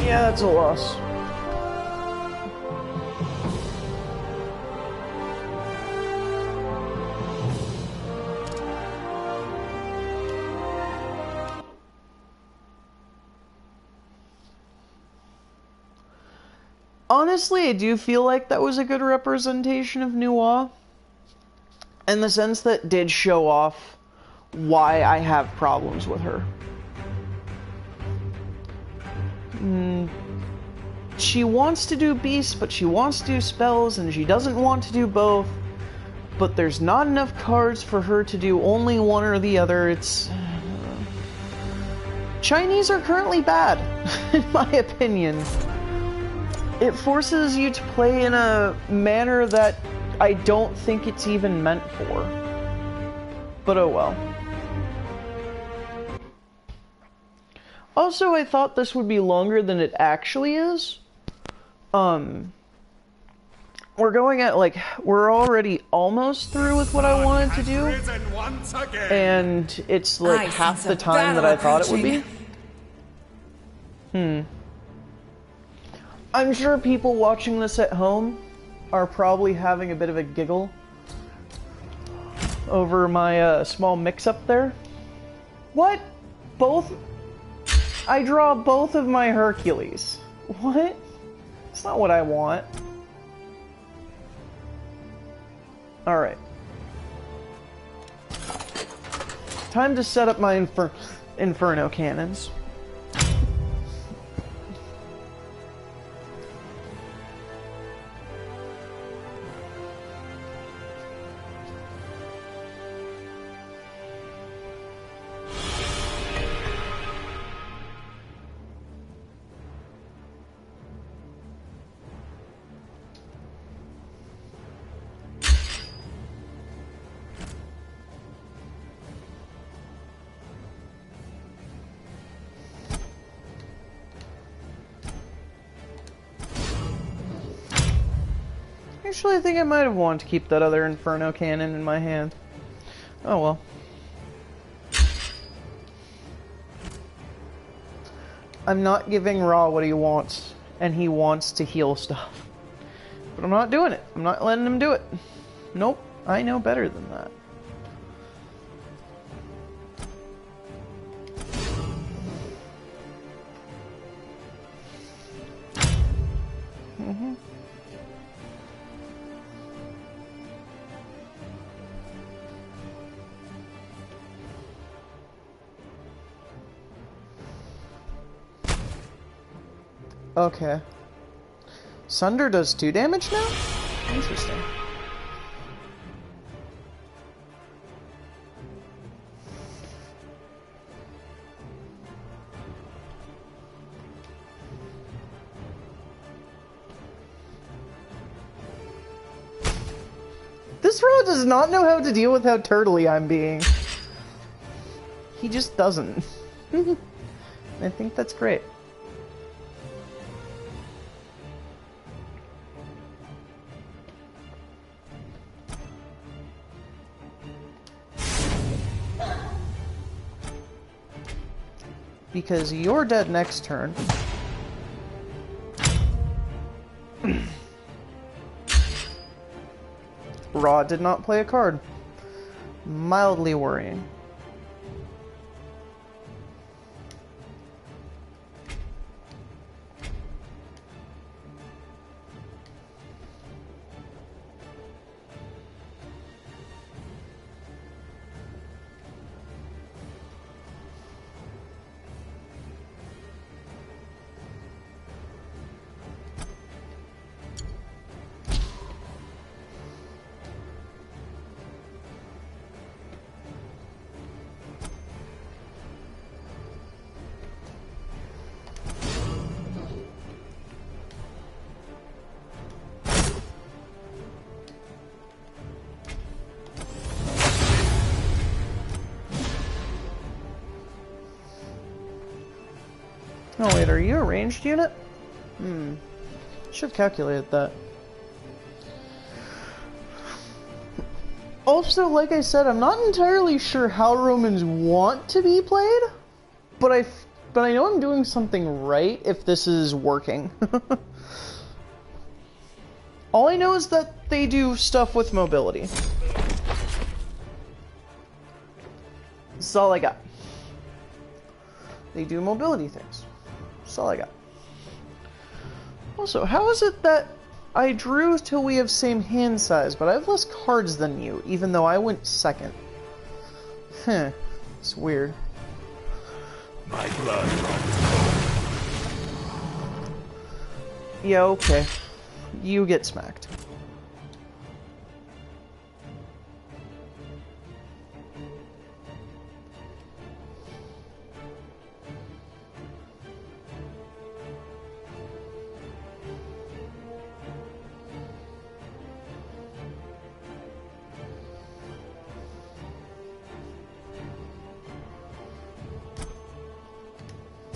Yeah, that's a loss. Honestly, I do feel like that was a good representation of Nuwa, in the sense that it did show off why I have problems with her. She wants to do beasts, but she wants to do spells, and she doesn't want to do both, but there's not enough cards for her to do only one or the other. It's... Chinese are currently bad, in my opinion. It forces you to play in a manner that I don't think it's even meant for. But oh well. Also, I thought this would be longer than it actually is. We're going at, like, we're already almost through with what I wanted to do. And it's, like, half the time that I thought it would be. I'm sure people watching this at home are probably having a bit of a giggle over my small mix-up there. What? Both? I draw both of my Hercules. What? That's not what I want. Alright. Time to set up my Inferno cannons. Actually, I think I might have wanted to keep that other Inferno cannon in my hand. Oh well. I'm not giving Ra what he wants, and he wants to heal stuff. But I'm not doing it. I'm not letting him do it. Nope, I know better than that. Okay. Sunder does 2 damage now? Interesting. This Ra does not know how to deal with how turtly I'm being. He just doesn't. I think that's great. Because you're dead next turn. Ra did not play a card. Mildly worrying. Oh wait, are you a ranged unit? Should have calculated that. Also, like I said, I'm not entirely sure how Romans want to be played, but I know I'm doing something right if this is working. All I know is that they do stuff with mobility. That's all I got. They do mobility things. That's all I got. Also, how is it that I drew till we have same hand size, but I have less cards than you, even though I went second? Huh. It's weird. My blood runs cold. Yeah, okay. You get smacked.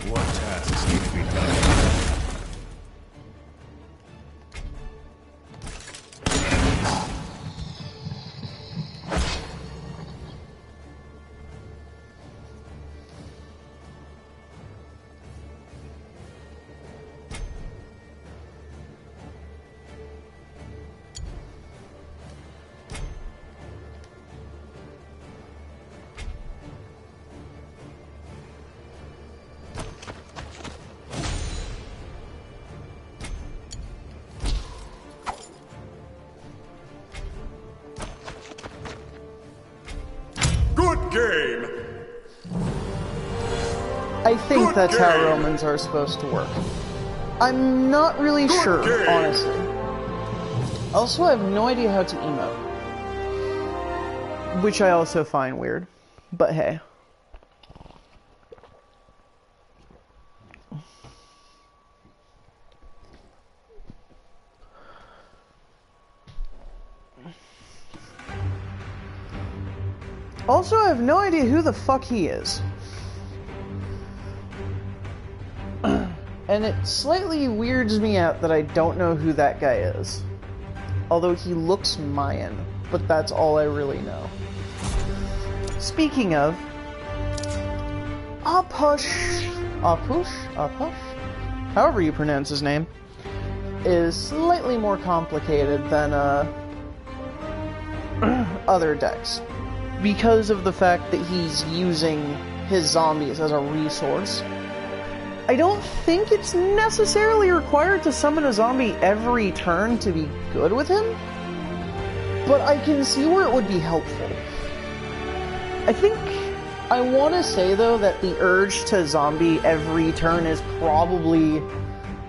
What tasks need to be done? Game. I think Good that's how game. Romans are supposed to work. I'm not really Good sure, game. honestly. Also, I have no idea how to emote. Which I also find weird. But hey. Also, I have no idea who the fuck he is. And it slightly weirds me out that I don't know who that guy is. although he looks Mayan, but that's all I really know. Speaking of, Apush, however you pronounce his name, is slightly more complicated than other decks because of the fact that he's using his zombies as a resource. I don't think it's necessarily required to summon a zombie every turn to be good with him, but I can see where it would be helpful. I want to say, though, that the urge to zombie every turn is probably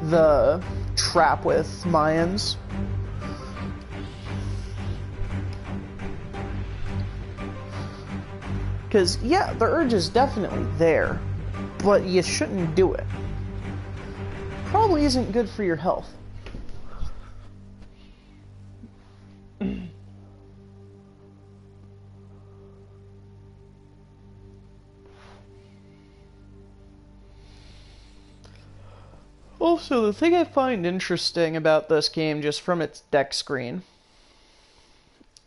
the trap with Mayans. Because, yeah, the urge is definitely there, but you shouldn't do it. Probably isn't good for your health. Also, the thing I find interesting about this game, just from its deck screen,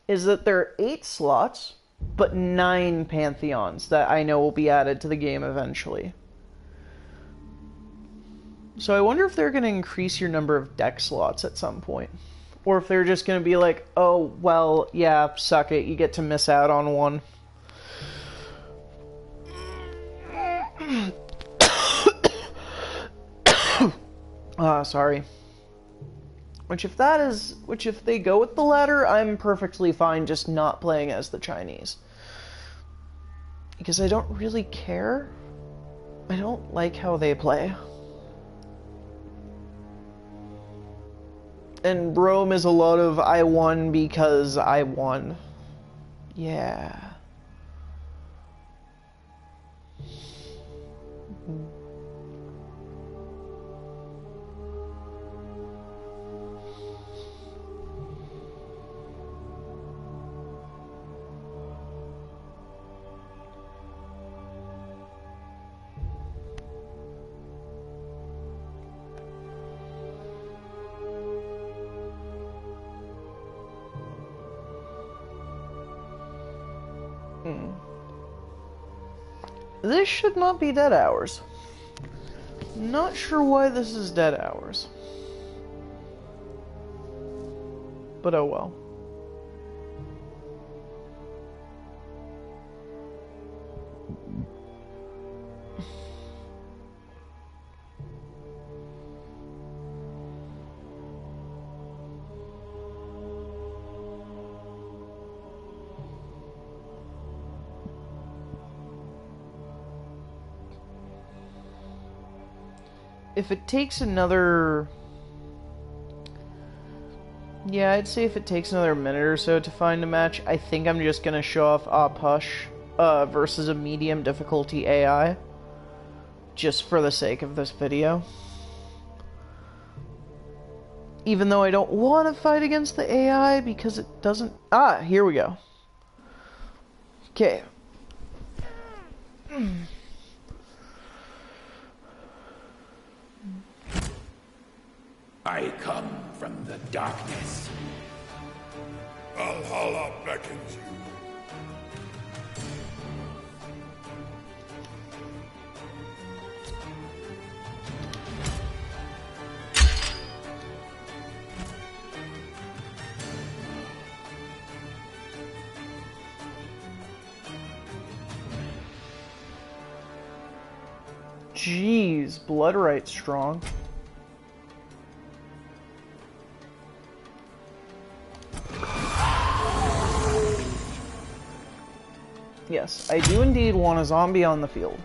is that there are 8 slots, but 9 pantheons that I know will be added to the game eventually. So I wonder if they're going to increase your number of deck slots at some point. Or if they're just going to be like, oh, well, yeah, suck it, you get to miss out on one. Sorry. Which if they go with the latter, I'm perfectly fine just not playing as the Chinese. Because I don't really care. I don't like how they play. And Rome is a lot of, I won because I won. Yeah. This should not be dead hours. Not sure why this is dead hours. But oh well. If it takes another... Yeah, I'd say if it takes another minute or so to find a match, I think I'm just gonna show off Apush versus a medium difficulty AI. Just for the sake of this video. Even though I don't want to fight against the AI because it doesn't... Ah, here we go. Okay. I come from the darkness. Valhalla beckons you. Jeez, blood right strong. Yes, I do indeed want a zombie on the field.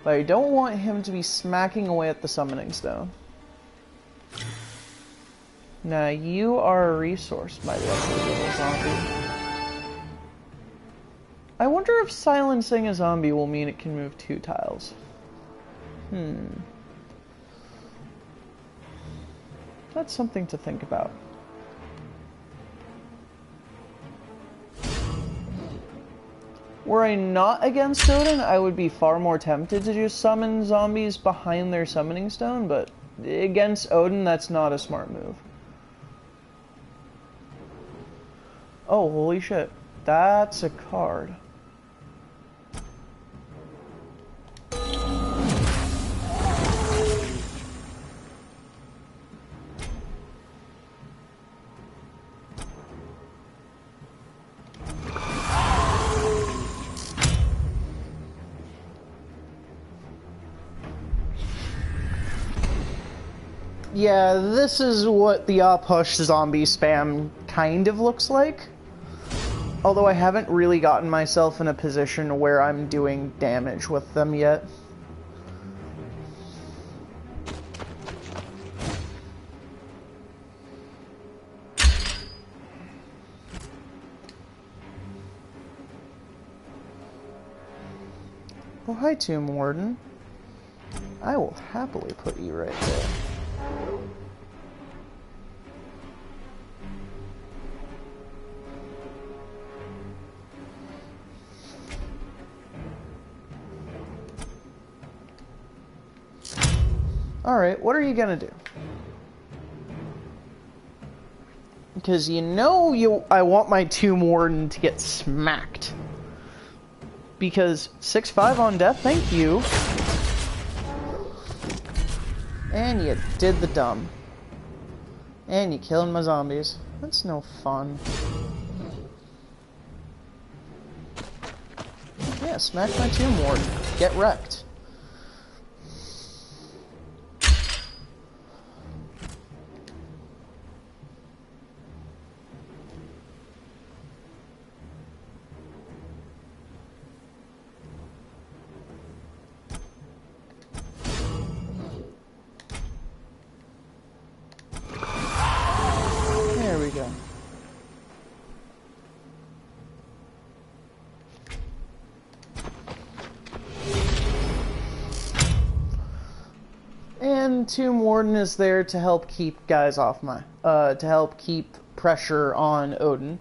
But I don't want him to be smacking away at the summoning stone. Now, you are a resource, my lovely little zombie. I wonder if silencing a zombie will mean it can move 2 tiles. That's something to think about. Were I not against Odin, I would be far more tempted to just summon zombies behind their summoning stone, but against Odin, that's not a smart move. Oh, holy shit. That's a card. Yeah, this is what the Push zombie spam kind of looks like. Although I haven't really gotten myself in a position where I'm doing damage with them yet. Oh, hi, Tomb Warden. I will happily put you right there. Alright, what are you gonna do? Because I want my Tomb Warden to get smacked. Because 6-5 on death, thank you. And you did the dumb. And you killed my zombies. That's no fun. Yeah, smack my Tomb Warden. Get wrecked. There we go. And Tomb Warden is there to help keep guys off my, to help keep pressure on Odin.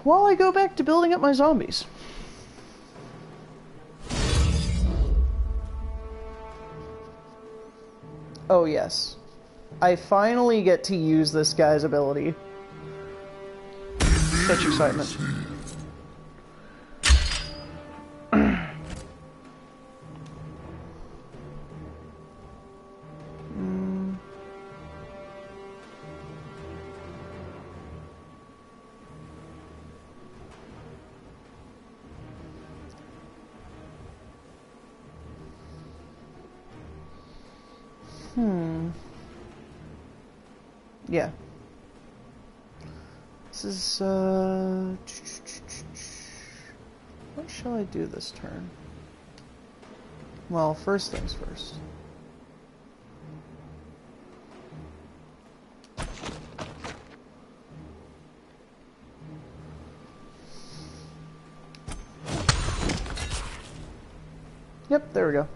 While I go back to building up my zombies. Oh yes. I finally get to use this guy's ability. Such excitement. Yeah. This is, what shall I do this turn? Well, first things first. Yep, there we go.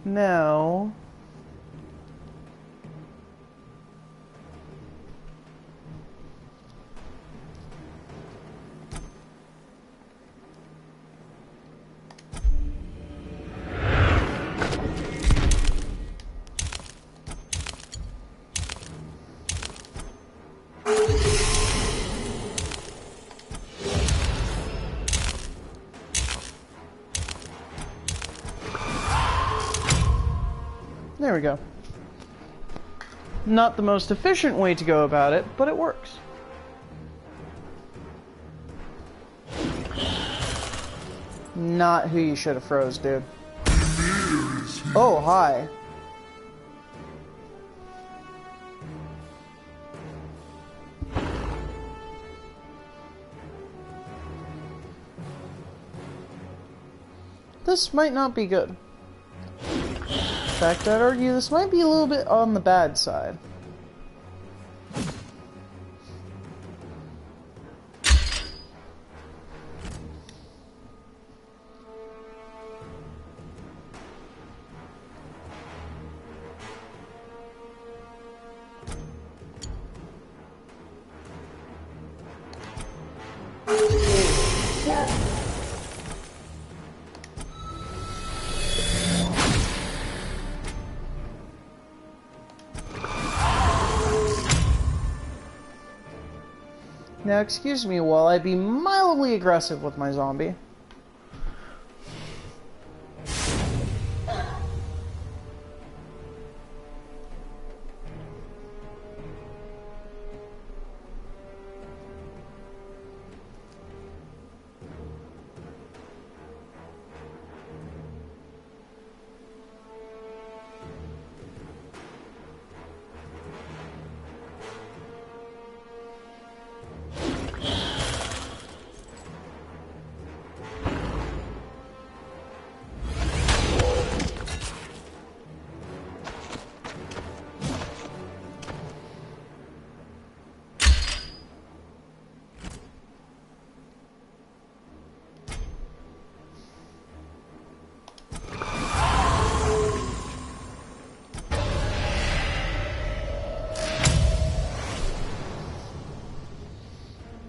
Now... There we go. Not the most efficient way to go about it, but it works. Not who you should have froze, dude. Oh, hi. This might not be good. In fact, I'd argue this might be a little bit on the bad side. Now, excuse me while I be mildly aggressive with my zombie.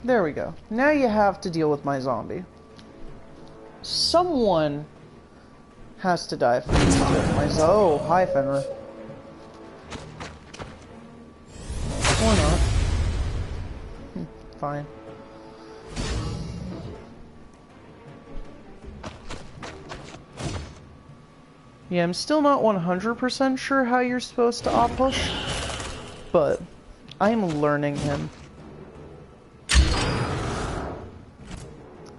There we go. Now you have to deal with my zombie. Someone has to die for me to deal with my Oh, hi, Fenrir. Or not. Fine. Yeah, I'm still not 100% sure how you're supposed to op-push, but I'm learning him.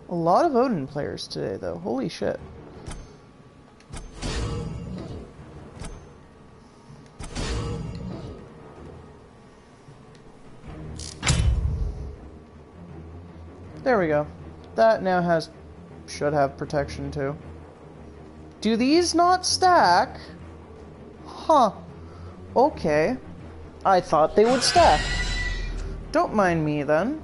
A lot of Odin players today, though. Holy shit. There we go. That now should have protection, too. Do these not stack? Huh. Okay. I thought they would stack. Don't mind me, then.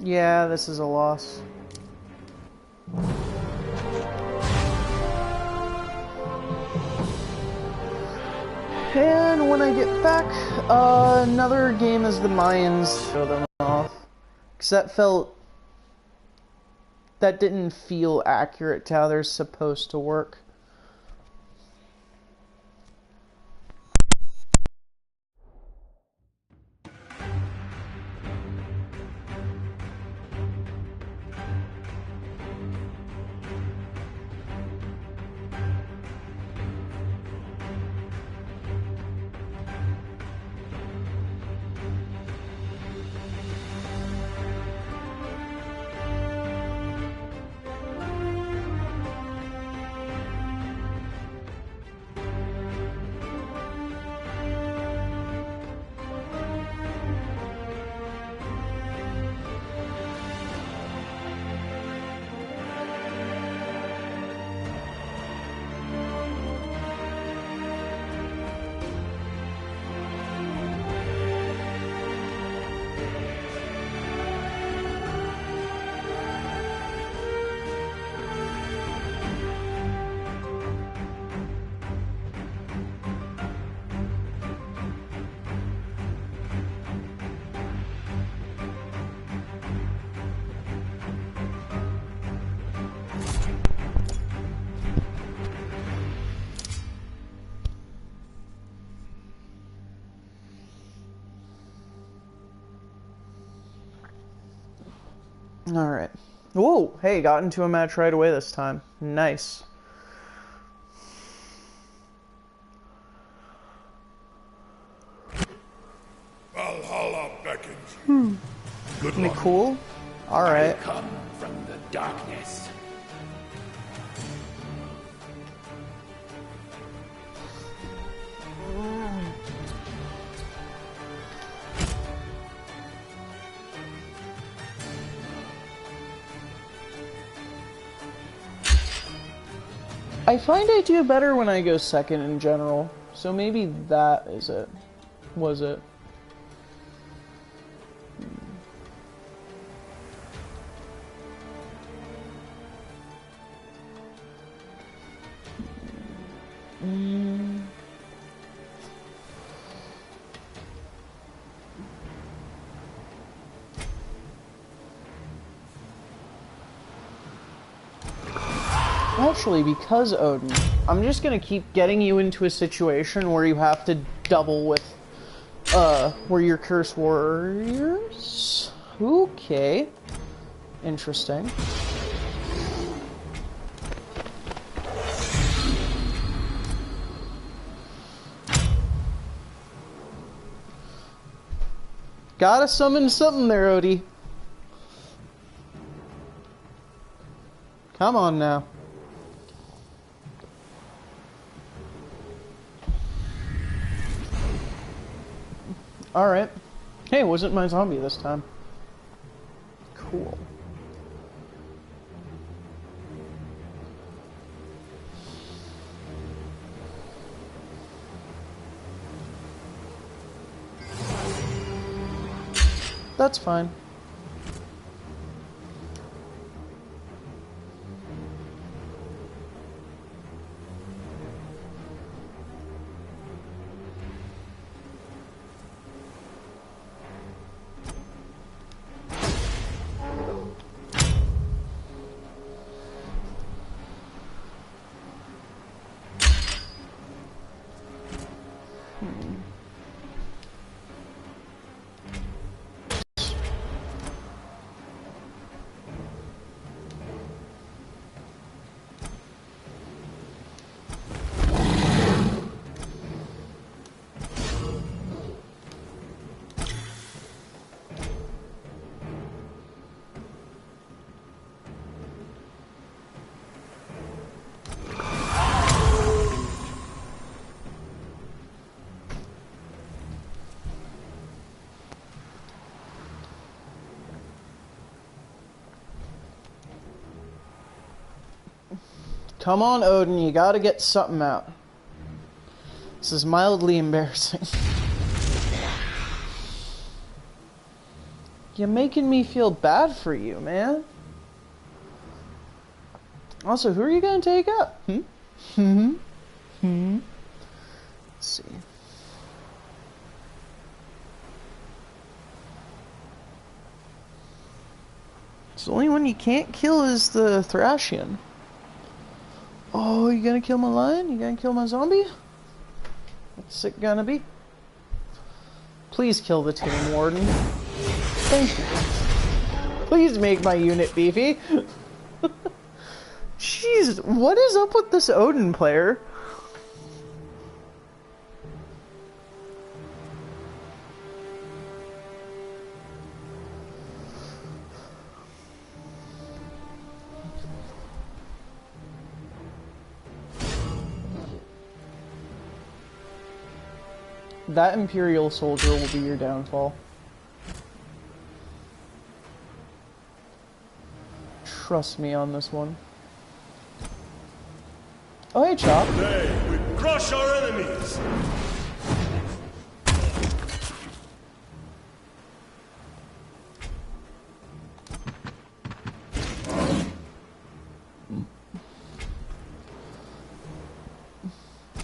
Yeah, this is a loss. And when I get back, another game as the Mayans show them off. Because that didn't feel accurate to how they're supposed to work. Alright. Whoa! Hey, got into a match right away this time. Nice. Valhalla beckons. Good Isn't it luck. cool? Alright. I come from the darkness. I find I do better when I go second in general, so maybe that is it. Was it? especially because Odin, I'm just gonna keep getting you into a situation where you have to double with, where you're curse warriors? Okay. Interesting. Gotta summon something there, Odie. Come on now. Alright. Hey, it wasn't my zombie this time. Cool. That's fine. Come on, Odin, you gotta get something out. This is mildly embarrassing. You're making me feel bad for you, man. Also, who are you gonna take up? Let's see. The only one you can't kill is the Thrashian. Oh, you gonna kill my lion? You gonna kill my zombie? What's it gonna be? Please kill the Team Warden. Thank you. Please make my unit beefy. Jeez, what is up with this Odin player? That Imperial soldier will be your downfall. Trust me on this one. Oh, hey, Chop. Today, we crush our enemies!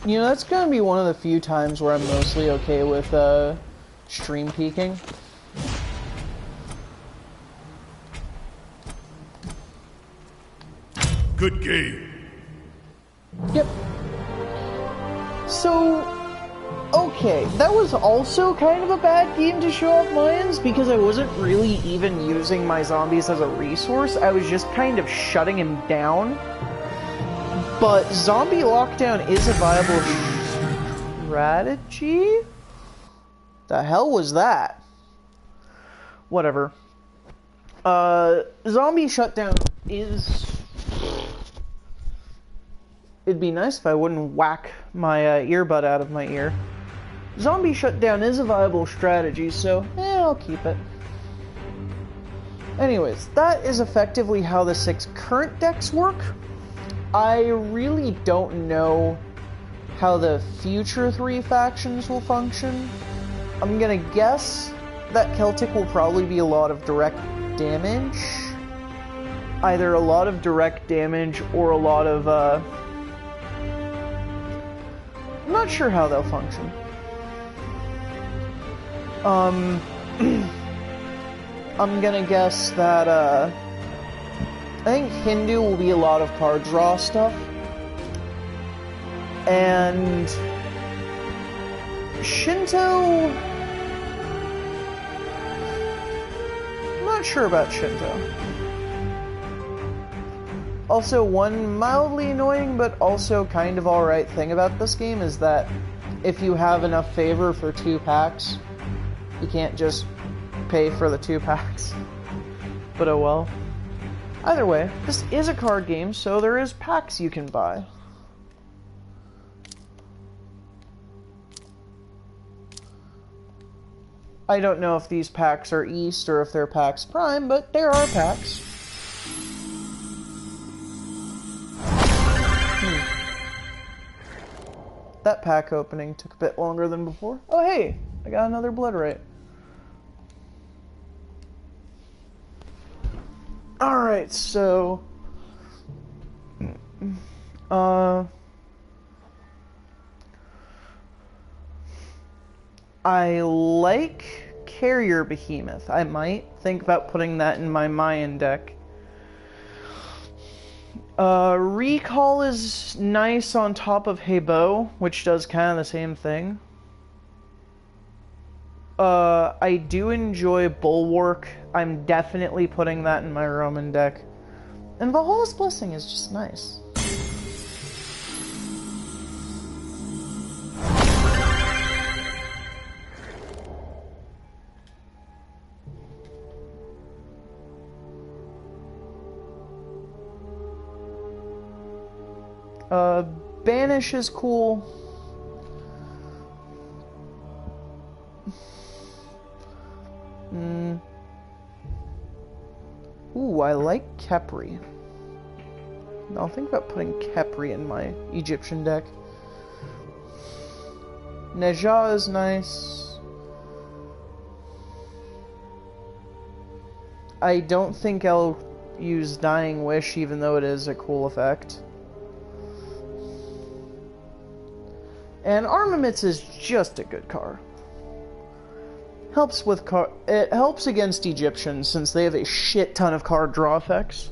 You know, that's gonna be one of the few times where I'm mostly okay with, stream peeking. Good game. Yep. So, okay, that was also kind of a bad game to show off Mayans because I wasn't really even using my zombies as a resource. I was just kind of shutting him down. But zombie lockdown is a viable strategy? The hell was that? Whatever. Zombie shutdown is... It'd be nice if I wouldn't whack my earbud out of my ear. Zombie shutdown is a viable strategy, so I'll keep it. Anyways, that is effectively how the 6 current decks work. I really don't know how the future 3 factions will function. I'm gonna guess that Celtic will probably be a lot of direct damage. Either a lot of direct damage or a lot of, I'm not sure how they'll function. I'm gonna guess that, I think Hindu will be a lot of card draw stuff. And Shinto, I'm not sure about Shinto. Also, one mildly annoying but also kind of alright thing about this game is that if you have enough favor for 2 packs, you can't just pay for the 2 packs. But oh well. Either way, this is a card game, so there is packs you can buy. I don't know if these packs are East or if they're PAX Prime, but there are packs. That pack opening took a bit longer than before. Oh hey, I got another blood right. Alright, so... I like Carrier Behemoth. I might think about putting that in my Mayan deck. Recall is nice on top of Hebo, which does kind of the same thing. I do enjoy Bulwark. I'm definitely putting that in my Roman deck. And Valhalla's Blessing is just nice. Banish is cool. Ooh, I like Kepri. I'll think about putting Kepri in my Egyptian deck. Neja is nice. I don't think I'll use Dying Wish, even though it is a cool effect. And Armaments is just a good card. Helps with it helps against Egyptians since they have a shit ton of card draw effects.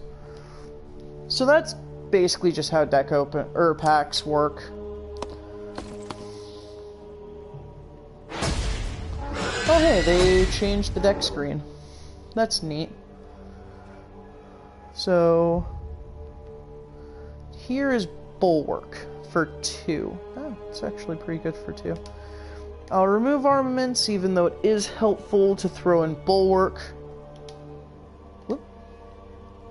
So that's basically just how deck open or packs work. Oh hey, they changed the deck screen. That's neat. So here is Bulwark for 2. Oh, it's actually pretty good for 2. I'll remove Armaments, even though it is helpful to throw in Bulwark. Whoop.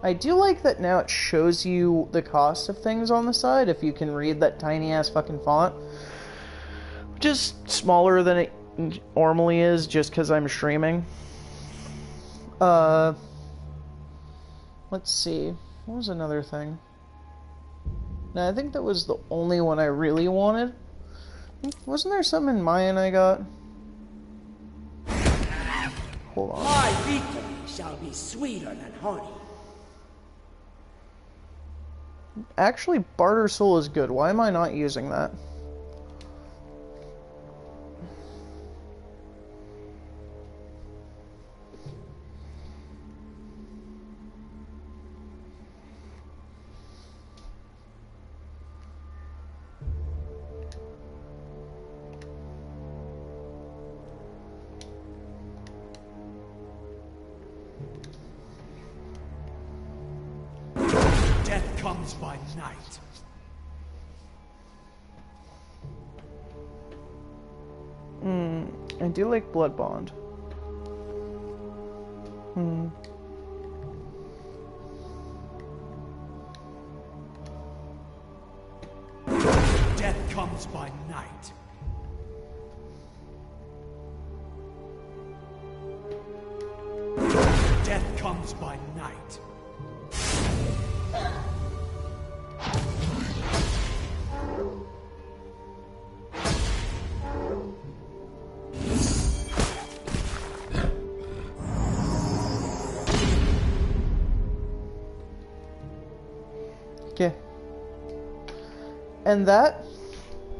I do like that now it shows you the cost of things on the side, if you can read that tiny-ass fucking font. Which is smaller than it normally is, just because I'm streaming. Let's see. What was another thing? No, I think that was the only one I really wanted. Wasn't there something in Mayan I got? Hold on. My victory shall be sweeter than honey. Actually, Barter Soul is good. Why am I not using that? Comes by night. I do like Blood Bond. Death comes by night. Death comes by night. Okay. And that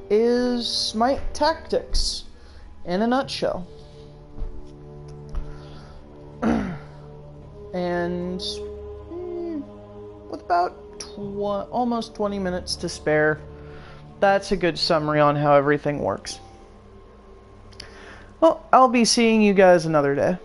is Smite Tactics in a nutshell. And about almost 20 minutes to spare. That's a good summary on how everything works. Well, I'll be seeing you guys another day.